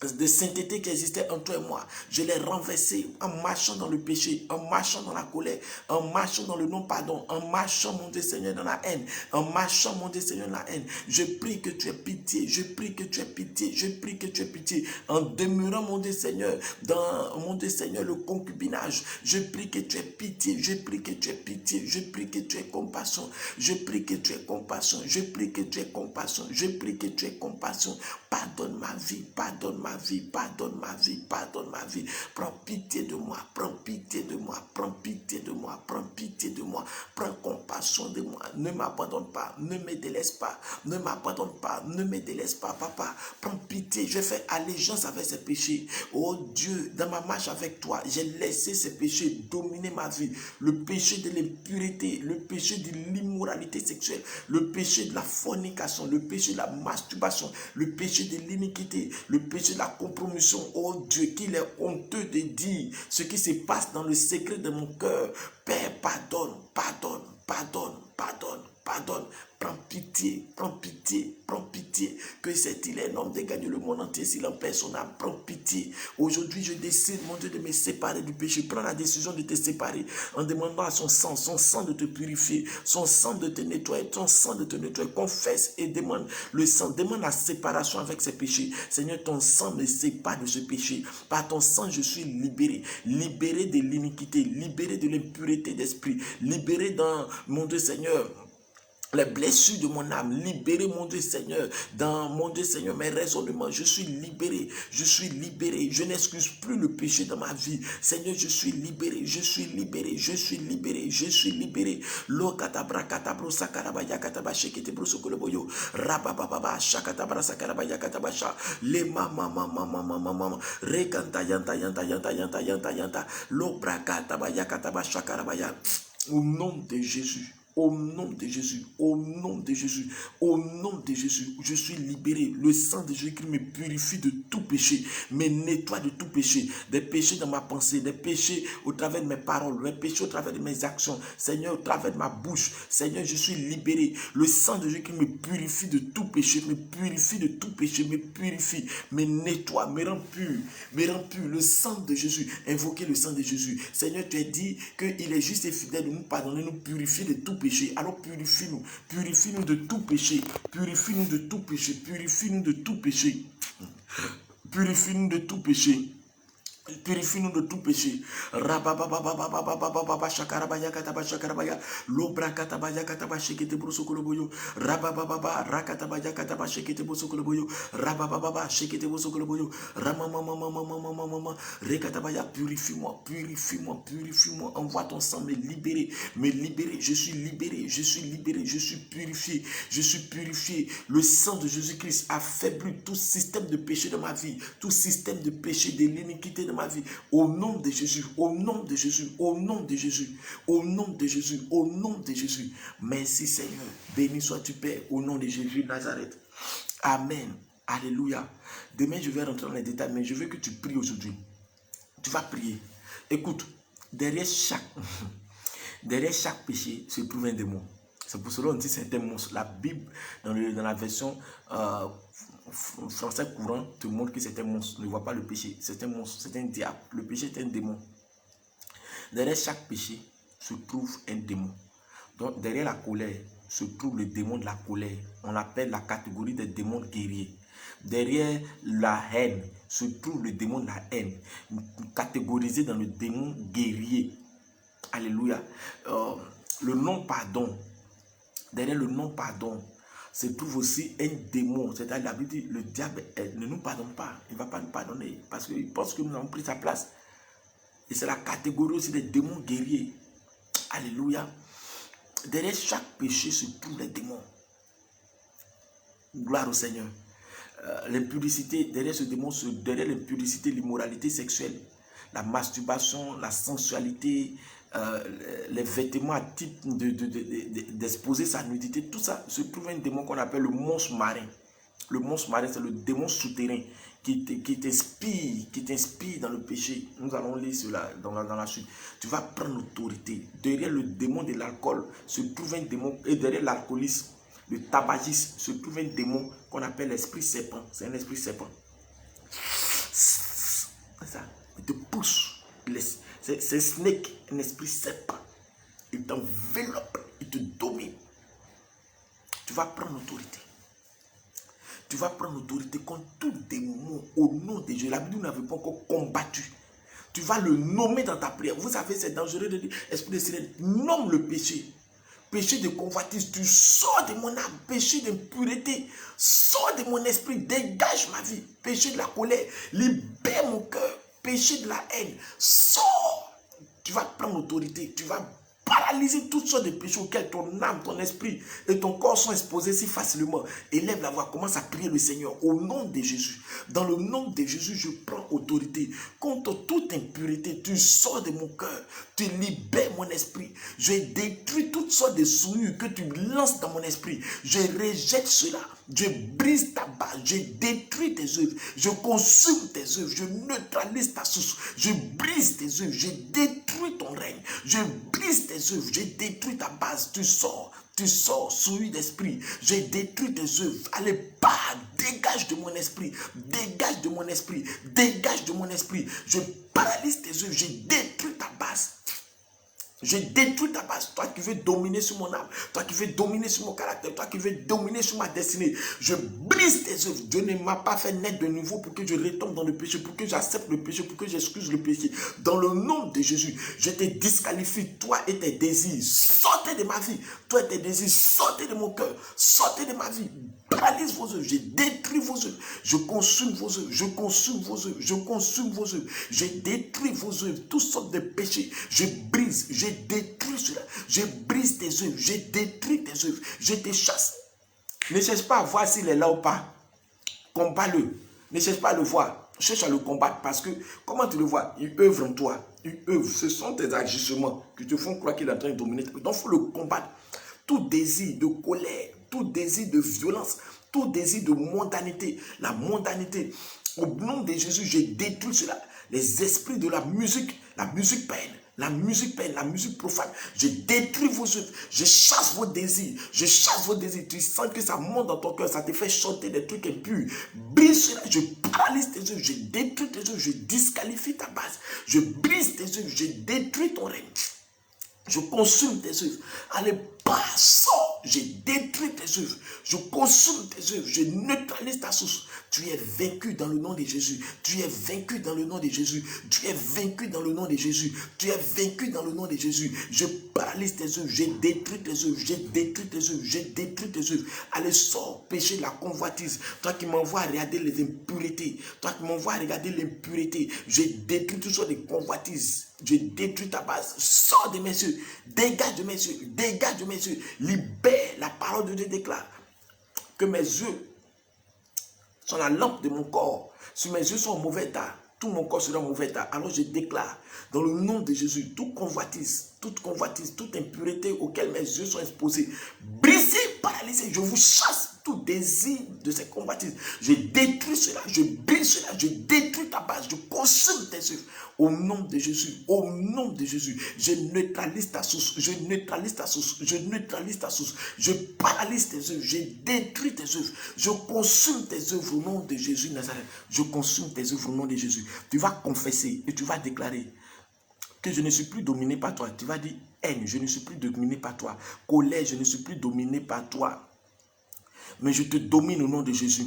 de sainteté qui existait entre toi et moi. Je l'ai renversé en marchant dans le péché, en marchant dans la colère, en marchant dans le non-pardon, en marchant, mon Dieu Seigneur, dans la haine, en marchant, mon Dieu Seigneur, dans la haine. Je prie que tu aies pitié, je prie que tu aies pitié, je prie que tu aies pitié, en demeurant, mon Dieu Seigneur, dans, mon Dieu Seigneur, le concubinage. Je prie que tu aies pitié, je prie que tu aies pitié, je prie que tu aies compassion, je prie que tu aies compassion, je prie que tu aies compassion, je prie que tu aies compassion. Pardonne ma vie, pardonne ma ma vie, pardonne ma vie, pardonne ma vie. Prends pitié de moi, prends pitié de moi, prends pitié de moi, prends pitié de moi, prends compassion de moi. Ne m'abandonne pas, ne me délaisse pas, ne m'abandonne pas, ne me délaisse pas, papa. Prends pitié, je fais allégeance avec ces péchés. Oh Dieu, dans ma marche avec toi, j'ai laissé ces péchés dominer ma vie. Le péché de l'impureté, le péché de l'immoralité sexuelle, le péché de la fornication, le péché de la masturbation, le péché de l'iniquité, le péché de la compromission. Oh Dieu, qu'il est honteux de dire ce qui se passe dans le secret de mon cœur. Père, pardonne, pardonne, pardonne, pardonne, pardonne. Prends pitié, prends pitié, prends pitié. Que c'est-il un homme de gagner le monde entier s'il en perd son âme? Prends pitié. Aujourd'hui, je décide, mon Dieu, de me séparer du péché. Prends la décision de te séparer en demandant à son sang de te purifier, son sang de te nettoyer, ton sang de te nettoyer. Confesse et demande le sang. Demande la séparation avec ces péchés. Seigneur, ton sang me sépare de ce péché. Par ton sang, je suis libéré. Libéré de l'iniquité, libéré de l'impureté d'esprit, libéré dans, mon Dieu Seigneur, les blessures de mon âme, libéré, mon Dieu Seigneur, dans mon Dieu Seigneur, mes raisonnements, je suis libéré, je n'excuse plus le péché dans ma vie. Seigneur, je suis libéré, je suis libéré, je suis libéré, je suis libéré. Lo katabra katabro sakarabaya kataba shekete brosokoloboyo, rabababa shakatabra sakarabaya katabasha, le mama, rekanta yanta, lo brakatabaya kataba shakarabaya. Au nom de Jésus. Au nom de Jésus, au nom de Jésus, au nom de Jésus, je suis libéré. Le sang de Jésus qui me purifie de tout péché, me nettoie de tout péché, des péchés dans ma pensée, des péchés au travers de mes paroles, des péchés au travers de mes actions. Seigneur, au travers de ma bouche, Seigneur, je suis libéré. Le sang de Jésus qui me purifie de tout péché, me purifie de tout péché, me purifie, me nettoie, me rend pur, me rend pur. Le sang de Jésus, invoquez le sang de Jésus. Seigneur, tu as dit qu'il est juste et fidèle de nous pardonner, nous purifier de tout péché. Alors purifie-nous de tout péché, purifie-nous de tout péché, purifie-nous de tout péché, purifie-nous de tout péché. Purifie-nous de tout péché. Rabababababababababa shakarabaya kataba shakarabaya lobra katabaya kataba shekete brosokoloboyo rabababa rakatabaya kataba shekete brosokoloboyo rabababa shekete brosokoloboyo ramamamamamamamamama rekatabaya. Purifie-moi, purifie-moi, purifie-moi. Envoie ton sang me libérer, me libérer. Je suis libéré, je suis libéré, je suis purifié, je suis purifié. Le sang de Jésus-Christ affaiblit tout système de péché de ma vie, tout système de péché, de l'iniquité de ma vie. Au nom de Jésus, au nom de Jésus, au nom de Jésus, au nom de Jésus, au nom de Jésus. Merci Seigneur. Béni sois-tu Père, au nom de Jésus de Nazareth. Amen. Alléluia. Demain, je vais rentrer dans les détails, mais je veux que tu pries aujourd'hui. Tu vas prier. Écoute, derrière chaque péché se trouve un démon. C'est pour cela qu'on dit c'est un monstre. La Bible, dans la version français courant, te montre que c'est un monstre. Ne vois pas le péché. C'est un monstre, c'est un diable. Le péché est un démon. Derrière chaque péché se trouve un démon. Donc, derrière la colère se trouve le démon de la colère. On l'appelle la catégorie des démons guerriers. Derrière la haine se trouve le démon de la haine, catégorisé dans le démon guerrier. Alléluia. Le non-pardon. Derrière le non-pardon se trouve aussi un démon. C'est-à-dire, la Bible dit, le diable ne nous pardonne pas. Il ne va pas nous pardonner parce qu'il pense que nous avons pris sa place. Et c'est la catégorie aussi des démons guerriers. Alléluia. Derrière chaque péché se trouvent les démons. Gloire au Seigneur. L'impudicité, derrière ce démon, derrière l'impudicité, l'immoralité sexuelle, la masturbation, la sensualité, les vêtements à titre d'exposer sa nudité, tout ça se trouve un démon qu'on appelle le monstre marin. Le monstre marin, c'est le démon souterrain qui t'inspire dans le péché. Nous allons lire cela dans la suite. Tu vas prendre l'autorité. Derrière le démon de l'alcool se trouve un démon, et derrière l'alcoolisme, le tabagisme, se trouve un démon qu'on appelle l'esprit serpent. C'est un esprit serpent. Ça, il te pousse. C'est snake, un esprit serpent. Il t'enveloppe, il te domine. Tu vas prendre l'autorité. Tu vas prendre l'autorité contre tout démon au nom de Jésus. La Bible n'avait pas encore combattu. Tu vas le nommer dans ta prière. Vous savez, c'est dangereux de dire, esprit de sirène, nomme le péché. péché de convoitise, tu sors de mon âme, péché d'impureté, sors de mon esprit, dégage ma vie, péché de la colère, libère mon cœur, péché de la haine, sors. Tu vas prendre l'autorité, tu vas paralyser toutes sortes de péchés auxquels ton âme, ton esprit et ton corps sont exposés si facilement. Élève la voix, commence à prier le Seigneur au nom de Jésus. Dans le nom de Jésus, je prends autorité contre toute impureté. Tu sors de mon cœur, tu libères mon esprit. Je détruis toutes sortes de souillures que tu lances dans mon esprit. Je rejette cela. Je brise ta base, je détruis tes œuvres, je consume tes œuvres, je neutralise ta source, je brise tes œuvres, je détruis ton règne, je brise tes œuvres, je détruis ta base, tu sors, souillure d'esprit, je détruis tes œuvres, allez pas, dégage de mon esprit, dégage de mon esprit, dégage de mon esprit, je paralyse tes œuvres, je détruis ta base. Je détruis ta base, toi qui veux dominer sur mon âme, toi qui veux dominer sur mon caractère, toi qui veux dominer sur ma destinée. Je brise tes œuvres. Dieu ne m'a pas fait naître de nouveau pour que je retombe dans le péché, pour que j'accepte le péché, pour que j'excuse le péché. Dans le nom de Jésus, je te disqualifie, toi et tes désirs. Sortez de ma vie, toi et tes désirs, sortez de mon cœur, sortez de ma vie. Paralyse vos œuvres, je détruis vos œuvres, je consume vos œuvres, je consume vos œuvres, je consume vos œuvres, je détruis vos œuvres, toutes sortes de péchés, je brise, je détruis cela, je brise tes œuvres, je détruis tes œuvres, je te chasse. Ne cherche pas à voir s'il est là ou pas, combat-le, ne cherche pas à le voir, cherche à le combattre parce que, comment tu le vois, il œuvre en toi, il œuvre, ce sont tes agissements qui te font croire qu'il est en train de dominer, donc il faut le combattre. Tout désir de colère, tout désir de violence, tout désir de mondanité, la mondanité, au nom de Jésus, je détruis cela. Les esprits de la musique peine, la musique profane, je détruis vos œuvres, je chasse vos désirs, tu sens que ça monte dans ton cœur, ça te fait chanter des trucs impurs, brise cela, je paralyse tes œuvres, je détruis tes œuvres, je disqualifie ta base, je brise tes œuvres, je détruis ton règne. Je consume tes œuvres. Allez, pas, sors. Je détruis tes œuvres. Je consume tes œuvres. Je neutralise ta source. Tu es vaincu dans le nom de Jésus. Tu es vaincu dans le nom de Jésus. Tu es vaincu dans le nom de Jésus. Tu es vaincu dans le nom de Jésus. Je paralyse tes œuvres. Je détruis tes œuvres. Je détruis tes œuvres. Je détruis tes œuvres. Allez, sors, péché de la convoitise. Toi qui m'envoies regarder les impuretés. Toi qui m'envoies regarder l'impureté. Je détruis tout ça des convoitises. Je détruis ta base, sors de mes yeux, dégage de mes yeux, dégage de mes yeux, libère. La parole de Dieu déclare que mes yeux sont la lampe de mon corps. Si mes yeux sont en mauvais état, tout mon corps sera en mauvais état. Alors je déclare dans le nom de Jésus, toute convoitise, toute impureté auquel mes yeux sont exposés, brisez, paralysez, je vous chasse tout désir de ces convoitises. Je détruis cela, je brise cela, je détruis ta base, je consume tes œuvres. Au nom de Jésus, au nom de Jésus, je neutralise ta source, je neutralise ta source, je neutralise ta source, je paralyse tes œuvres, je détruis tes œuvres, je consume tes œuvres au nom de Jésus Nazareth. Je consume tes œuvres au nom de Jésus. Tu vas confesser et tu vas déclarer que je ne suis plus dominé par toi. Tu vas dire haine, je ne suis plus dominé par toi. Colère, je ne suis plus dominé par toi. Mais je te domine au nom de Jésus.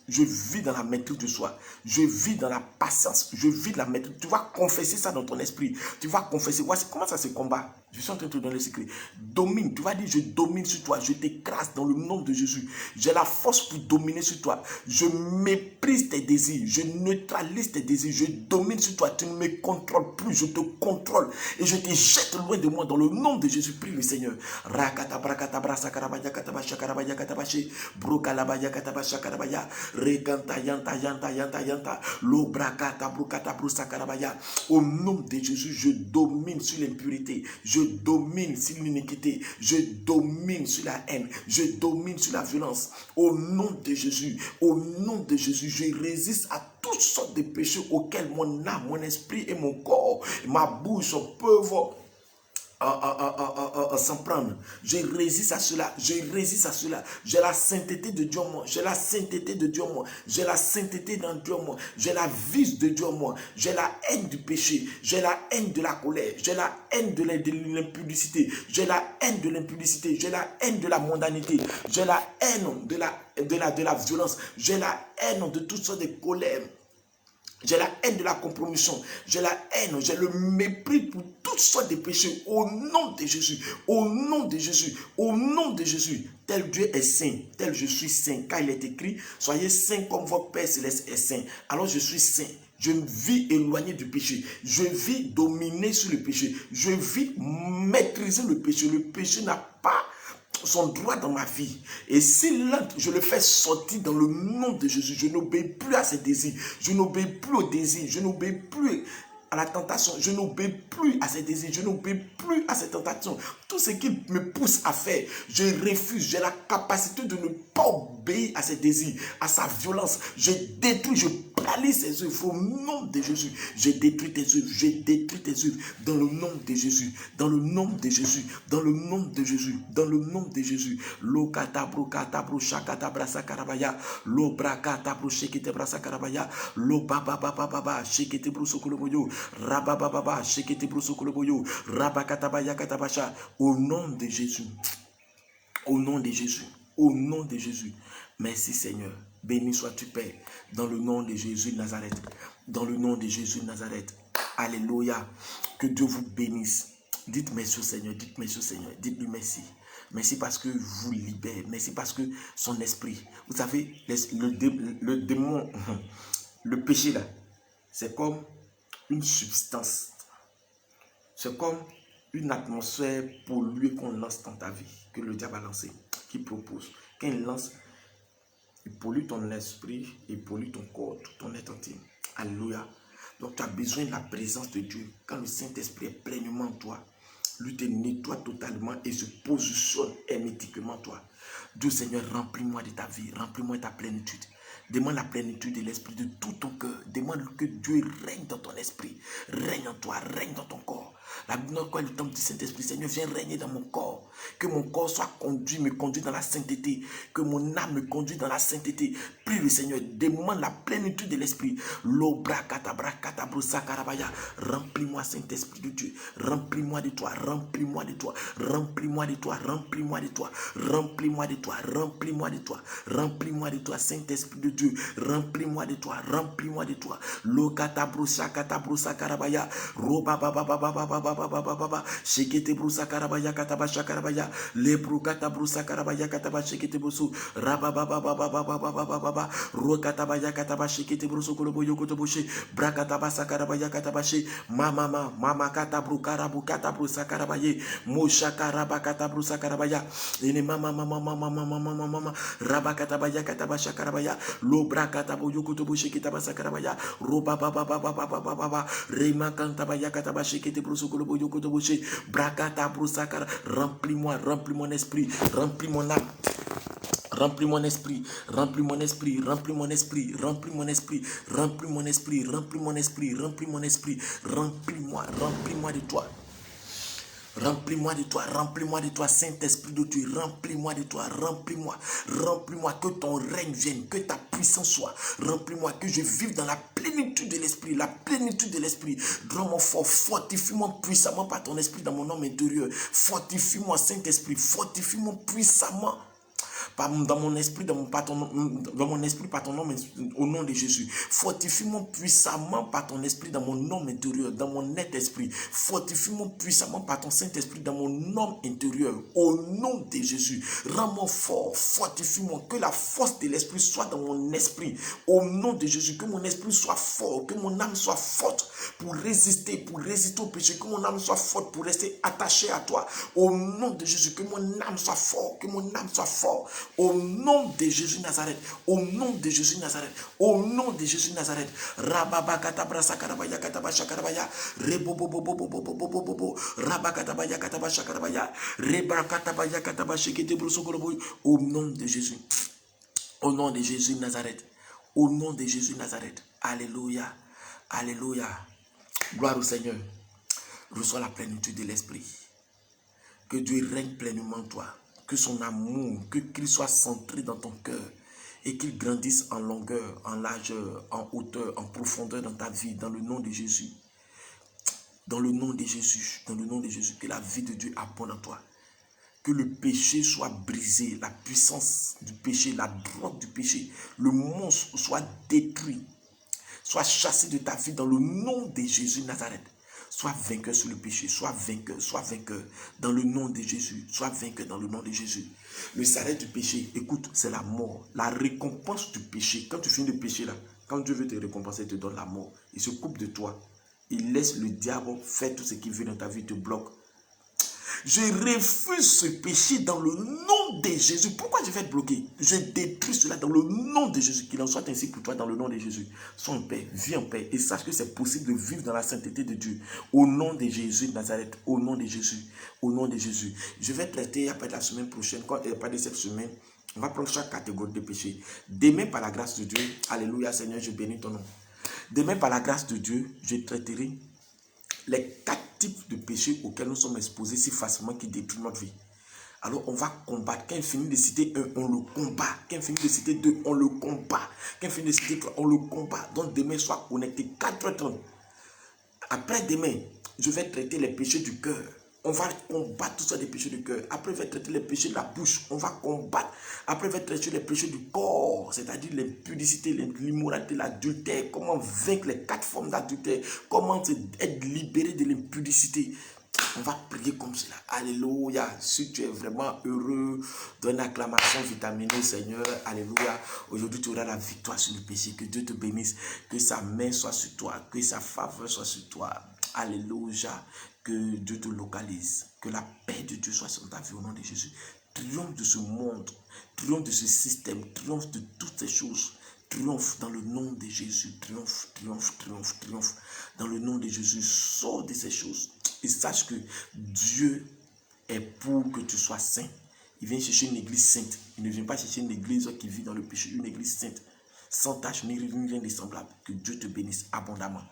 Je vis dans la maîtrise de soi. Je vis dans la patience. Je vis dans la maîtrise. Tu vas confesser ça dans ton esprit. Tu vas confesser. Voici comment ça se combat. Je suis en train de te donner le secret. Domine. Tu vas dire, je domine sur toi. Je t'écrase dans le nom de Jésus. J'ai la force pour dominer sur toi. Je méprise tes désirs. Je neutralise tes désirs. Je domine sur toi. Tu ne me contrôles plus. Je te contrôle. Et je te jette loin de moi dans le nom de Jésus. Prie le Seigneur. Rakatabra sakarabaya katabasha karabaya katabashi. Brokalabaya katabasha karabaya. Rekanta yanta yanta yanta yanta. Lobrakata brukata brusakarabaya. Au nom de Jésus, je domine sur l'impurité. Je domine sur l'iniquité. Je domine sur la haine. Je domine sur la violence. Au nom de Jésus, je résiste à toutes sortes de péchés auxquels mon âme, mon esprit et mon corps, ma bouche peuvent s'en prendre. Je résiste à cela. J'ai la sainteté de Dieu en moi. J'ai la sainteté de Dieu en moi. J'ai la sainteté dans Dieu en moi. J'ai la vice de Dieu en moi. J'ai la haine du péché. J'ai la haine de la colère. J'ai la haine de l'impudicité. J'ai la haine de l'impudicité. J'ai la haine de la mondanité. J'ai la haine de la violence. J'ai la haine de toutes sortes de colères. J'ai la haine de la compromission. J'ai la haine, j'ai le mépris pour toutes sortes de péchés. Au nom de Jésus. Au nom de Jésus. Au nom de Jésus. Tel Dieu est saint. Tel je suis saint. Car il est écrit, soyez saints comme votre Père Céleste est saint. Alors je suis saint. Je vis éloigné du péché. Je vis dominé sur le péché. Je vis maîtriser le péché. Le péché n'a pas son droit dans ma vie. Et si là, je le fais sortir dans le nom de Jésus, je n'obéis plus à ses désirs, je n'obéis plus aux désirs, je n'obéis plus à la tentation, je n'obéis plus à ses désirs, je n'obéis plus à ses tentations. Tout ce qui me pousse à faire, je refuse. J'ai la capacité de ne pas obéir à ses désirs, à sa violence. Je détruis, je palise ses œuvres au nom de Jésus. Je détruis tes œuvres, je détruis tes œuvres dans le nom de Jésus, dans le nom de Jésus, dans le nom de Jésus, dans le nom de Jésus. Lo katabro katabro shakata brasa karabaya, lo brakata bro shekete brasa karabaya, lo baba baba baba shekete bro sokoloboyo, rababa baba shekete bro sokoloboyo, rabakatabaya katabasha. Au nom de Jésus, au nom de Jésus, au nom de Jésus. Merci Seigneur. Béni sois-tu Père, dans le nom de Jésus de Nazareth. Dans le nom de Jésus de Nazareth. Alléluia. Que Dieu vous bénisse. Dites merci au Seigneur, dites merci au Seigneur, dites-lui merci. Merci parce que vous libère. Merci parce que son esprit. Vous savez, le démon, le péché là, c'est comme une substance. C'est comme une atmosphère polluée qu'on lance dans ta vie, que le diable a lancé, qui propose. Quand il lance, il pollue ton esprit, il pollue ton corps, tout ton être entier. Alléluia. Donc tu as besoin de la présence de Dieu. Quand le Saint-Esprit est pleinement en toi, lui te nettoie totalement et se positionne hermétiquement en toi. Dieu Seigneur, remplis-moi de ta vie, remplis-moi de ta plénitude. Demande la plénitude de l'esprit de tout ton cœur. Demande que Dieu règne dans ton esprit, règne en toi, règne dans ton corps. La Bible, quand le temps du Saint-Esprit, Seigneur, viens régner dans mon corps. Que mon corps soit conduit, me conduit dans la sainteté. Que mon âme me conduit dans la sainteté. Prie le Seigneur, demande la plénitude de l'esprit. Remplis-moi, Saint-Esprit de Dieu. Remplis-moi de toi, remplis-moi de toi, remplis-moi de toi, remplis-moi de toi, remplis-moi de toi, remplis-moi de toi, remplis-moi de toi, Saint-Esprit de Dieu. Remplis-moi de toi, remplis-moi de toi. Lokatabrosa katabrosa karabaya. Roba baba baba baba baba baba. Shekete brusa karabaya katabasha karabaya. Lebru katabrusa karabaya katabasha shekete brusu. Raba baba baba baba baba baba. Rokatabaya katabasha shekete brusu koloboyo kotoboshe. Brakatabasa karabaya katabashi. Mama katabru karabu katabrusa karabaye. Mosha karaba katabrusa karabaya. Ene mama rabakatabaya katabasha karabaya. Lobra kataboyo kotoboshe kitabasa karabaya. Roba baba baba baba baba. Rema kantabaya katabashi kete brusu koloboyo kotoboshe. Brakata brusakara. Remplis-moi, remplis mon esprit, remplis mon âme. Remplis mon esprit, remplis mon esprit, remplis mon esprit, remplis mon esprit, remplis mon esprit, remplis mon esprit, remplis mon esprit, remplis-moi, remplis-moi de toi. Remplis-moi de toi, remplis-moi de toi, Saint-Esprit de Dieu, remplis-moi de toi, remplis-moi, remplis-moi, que ton règne vienne, que ta puissance soit, remplis-moi, que je vive dans la plénitude de l'esprit, la plénitude de l'esprit. Rends-moi fort, fortifie-moi puissamment par ton esprit dans mon homme intérieur, fortifie-moi, Saint-Esprit, fortifie-moi puissamment. Dans mon esprit, dans mon esprit, par ton nom, au nom de Jésus. Fortifie-moi puissamment par ton esprit dans mon homme intérieur, dans mon net esprit. Fortifie-moi puissamment par ton Saint-Esprit dans mon homme intérieur, au nom de Jésus. Rends-moi fort, fortifie-moi, que la force de l'esprit soit dans mon esprit, au nom de Jésus. Que mon esprit soit fort, que mon âme soit forte pour résister au péché, que mon âme soit forte pour rester attachée à toi, au nom de Jésus. Que mon âme soit forte, que mon âme soit forte. Au nom de Jésus Nazareth, au nom de Jésus Nazareth, au nom de Jésus Nazareth. Rababa katabra sakarabaya katabasha karabaya, rebobobobobobobobobobo, rabakatabaya katabasha karabaya, rebakatabaya katabasha ketebrusokorabo. Au nom de Jésus, au nom de Jésus Nazareth, au nom de Jésus Nazareth. Alléluia, alléluia. Gloire au Seigneur. Reçois la plénitude de l'esprit. Que Dieu règne pleinement en toi. Que son amour, que Christ soit centré dans ton cœur et qu'il grandisse en longueur, en largeur, en hauteur, en profondeur dans ta vie, dans le nom de Jésus. Dans le nom de Jésus, dans le nom de Jésus, que la vie de Dieu abonde en toi. Que le péché soit brisé, la puissance du péché, la drogue du péché, le monstre soit détruit. Sois chassé de ta vie dans le nom de Jésus de Nazareth. Sois vainqueur sur le péché. Sois vainqueur dans le nom de Jésus. Sois vainqueur dans le nom de Jésus. Le salaire du péché, écoute, c'est la mort. La récompense du péché, quand tu finis de pécher là, quand Dieu veut te récompenser, il te donne la mort. Il se coupe de toi. Il laisse le diable faire tout ce qu'il veut dans ta vie, il te bloque. Je refuse ce péché dans le nom de Jésus. Pourquoi je vais être bloqué? Je détruis cela dans le nom de Jésus. Qu'il en soit ainsi pour toi dans le nom de Jésus. Sois en paix, vis en paix et sache que c'est possible de vivre dans la sainteté de Dieu. Au nom de Jésus de Nazareth, au nom de Jésus, au nom de Jésus. Je vais traiter après la semaine prochaine, pas de cette semaine, on va prendre chaque catégorie de péché. Demain, par la grâce de Dieu, alléluia Seigneur, je bénis ton nom. Demain, par la grâce de Dieu, je traiterai les 4 types de péchés auxquels nous sommes exposés si facilement qui détruisent notre vie. Alors on va combattre. Quand il finit de citer 1, on le combat. Quand il finit de citer 2, on le combat. Quand il finit de citer 3, on le combat. Donc demain, sois connecté 4h30. Après demain, je vais traiter les péchés du cœur. On va combattre tout ça des péchés du cœur. Après, je vais traiter les péchés de la bouche. On va combattre. Après, je vais traiter les péchés du corps, c'est-à-dire l'impudicité, l'immoralité, l'adultère. Comment vaincre les 4 formes d'adultère. Comment être libéré de l'impudicité. On va prier comme cela. Alléluia. Si tu es vraiment heureux, donne une acclamation vitaminée, Seigneur. Alléluia. Aujourd'hui, tu auras la victoire sur le péché. Que Dieu te bénisse. Que sa main soit sur toi. Que sa faveur soit sur toi. Alléluia. Que Dieu te localise. Que la paix de Dieu soit sur ta vie au nom de Jésus. Triomphe de ce monde. Triomphe de ce système. Triomphe de toutes ces choses. Triomphe dans le nom de Jésus. Triomphe, triomphe, triomphe, triomphe. Dans le nom de Jésus, sors de ces choses. Et sache que Dieu est pour que tu sois saint. Il vient chercher une église sainte. Il ne vient pas chercher une église qui vit dans le péché. Une église sainte. Sans tache, ni rien de semblable. Que Dieu te bénisse abondamment.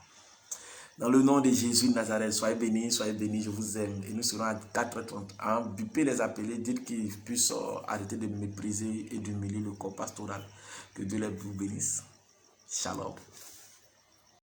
Dans le nom de Jésus de Nazareth, soyez bénis, je vous aime. Et nous serons à 4h30. Bipez les appelés, dites qu'ils puissent arrêter de mépriser et d'humilier le corps pastoral. Que Dieu les vous bénisse. Shalom.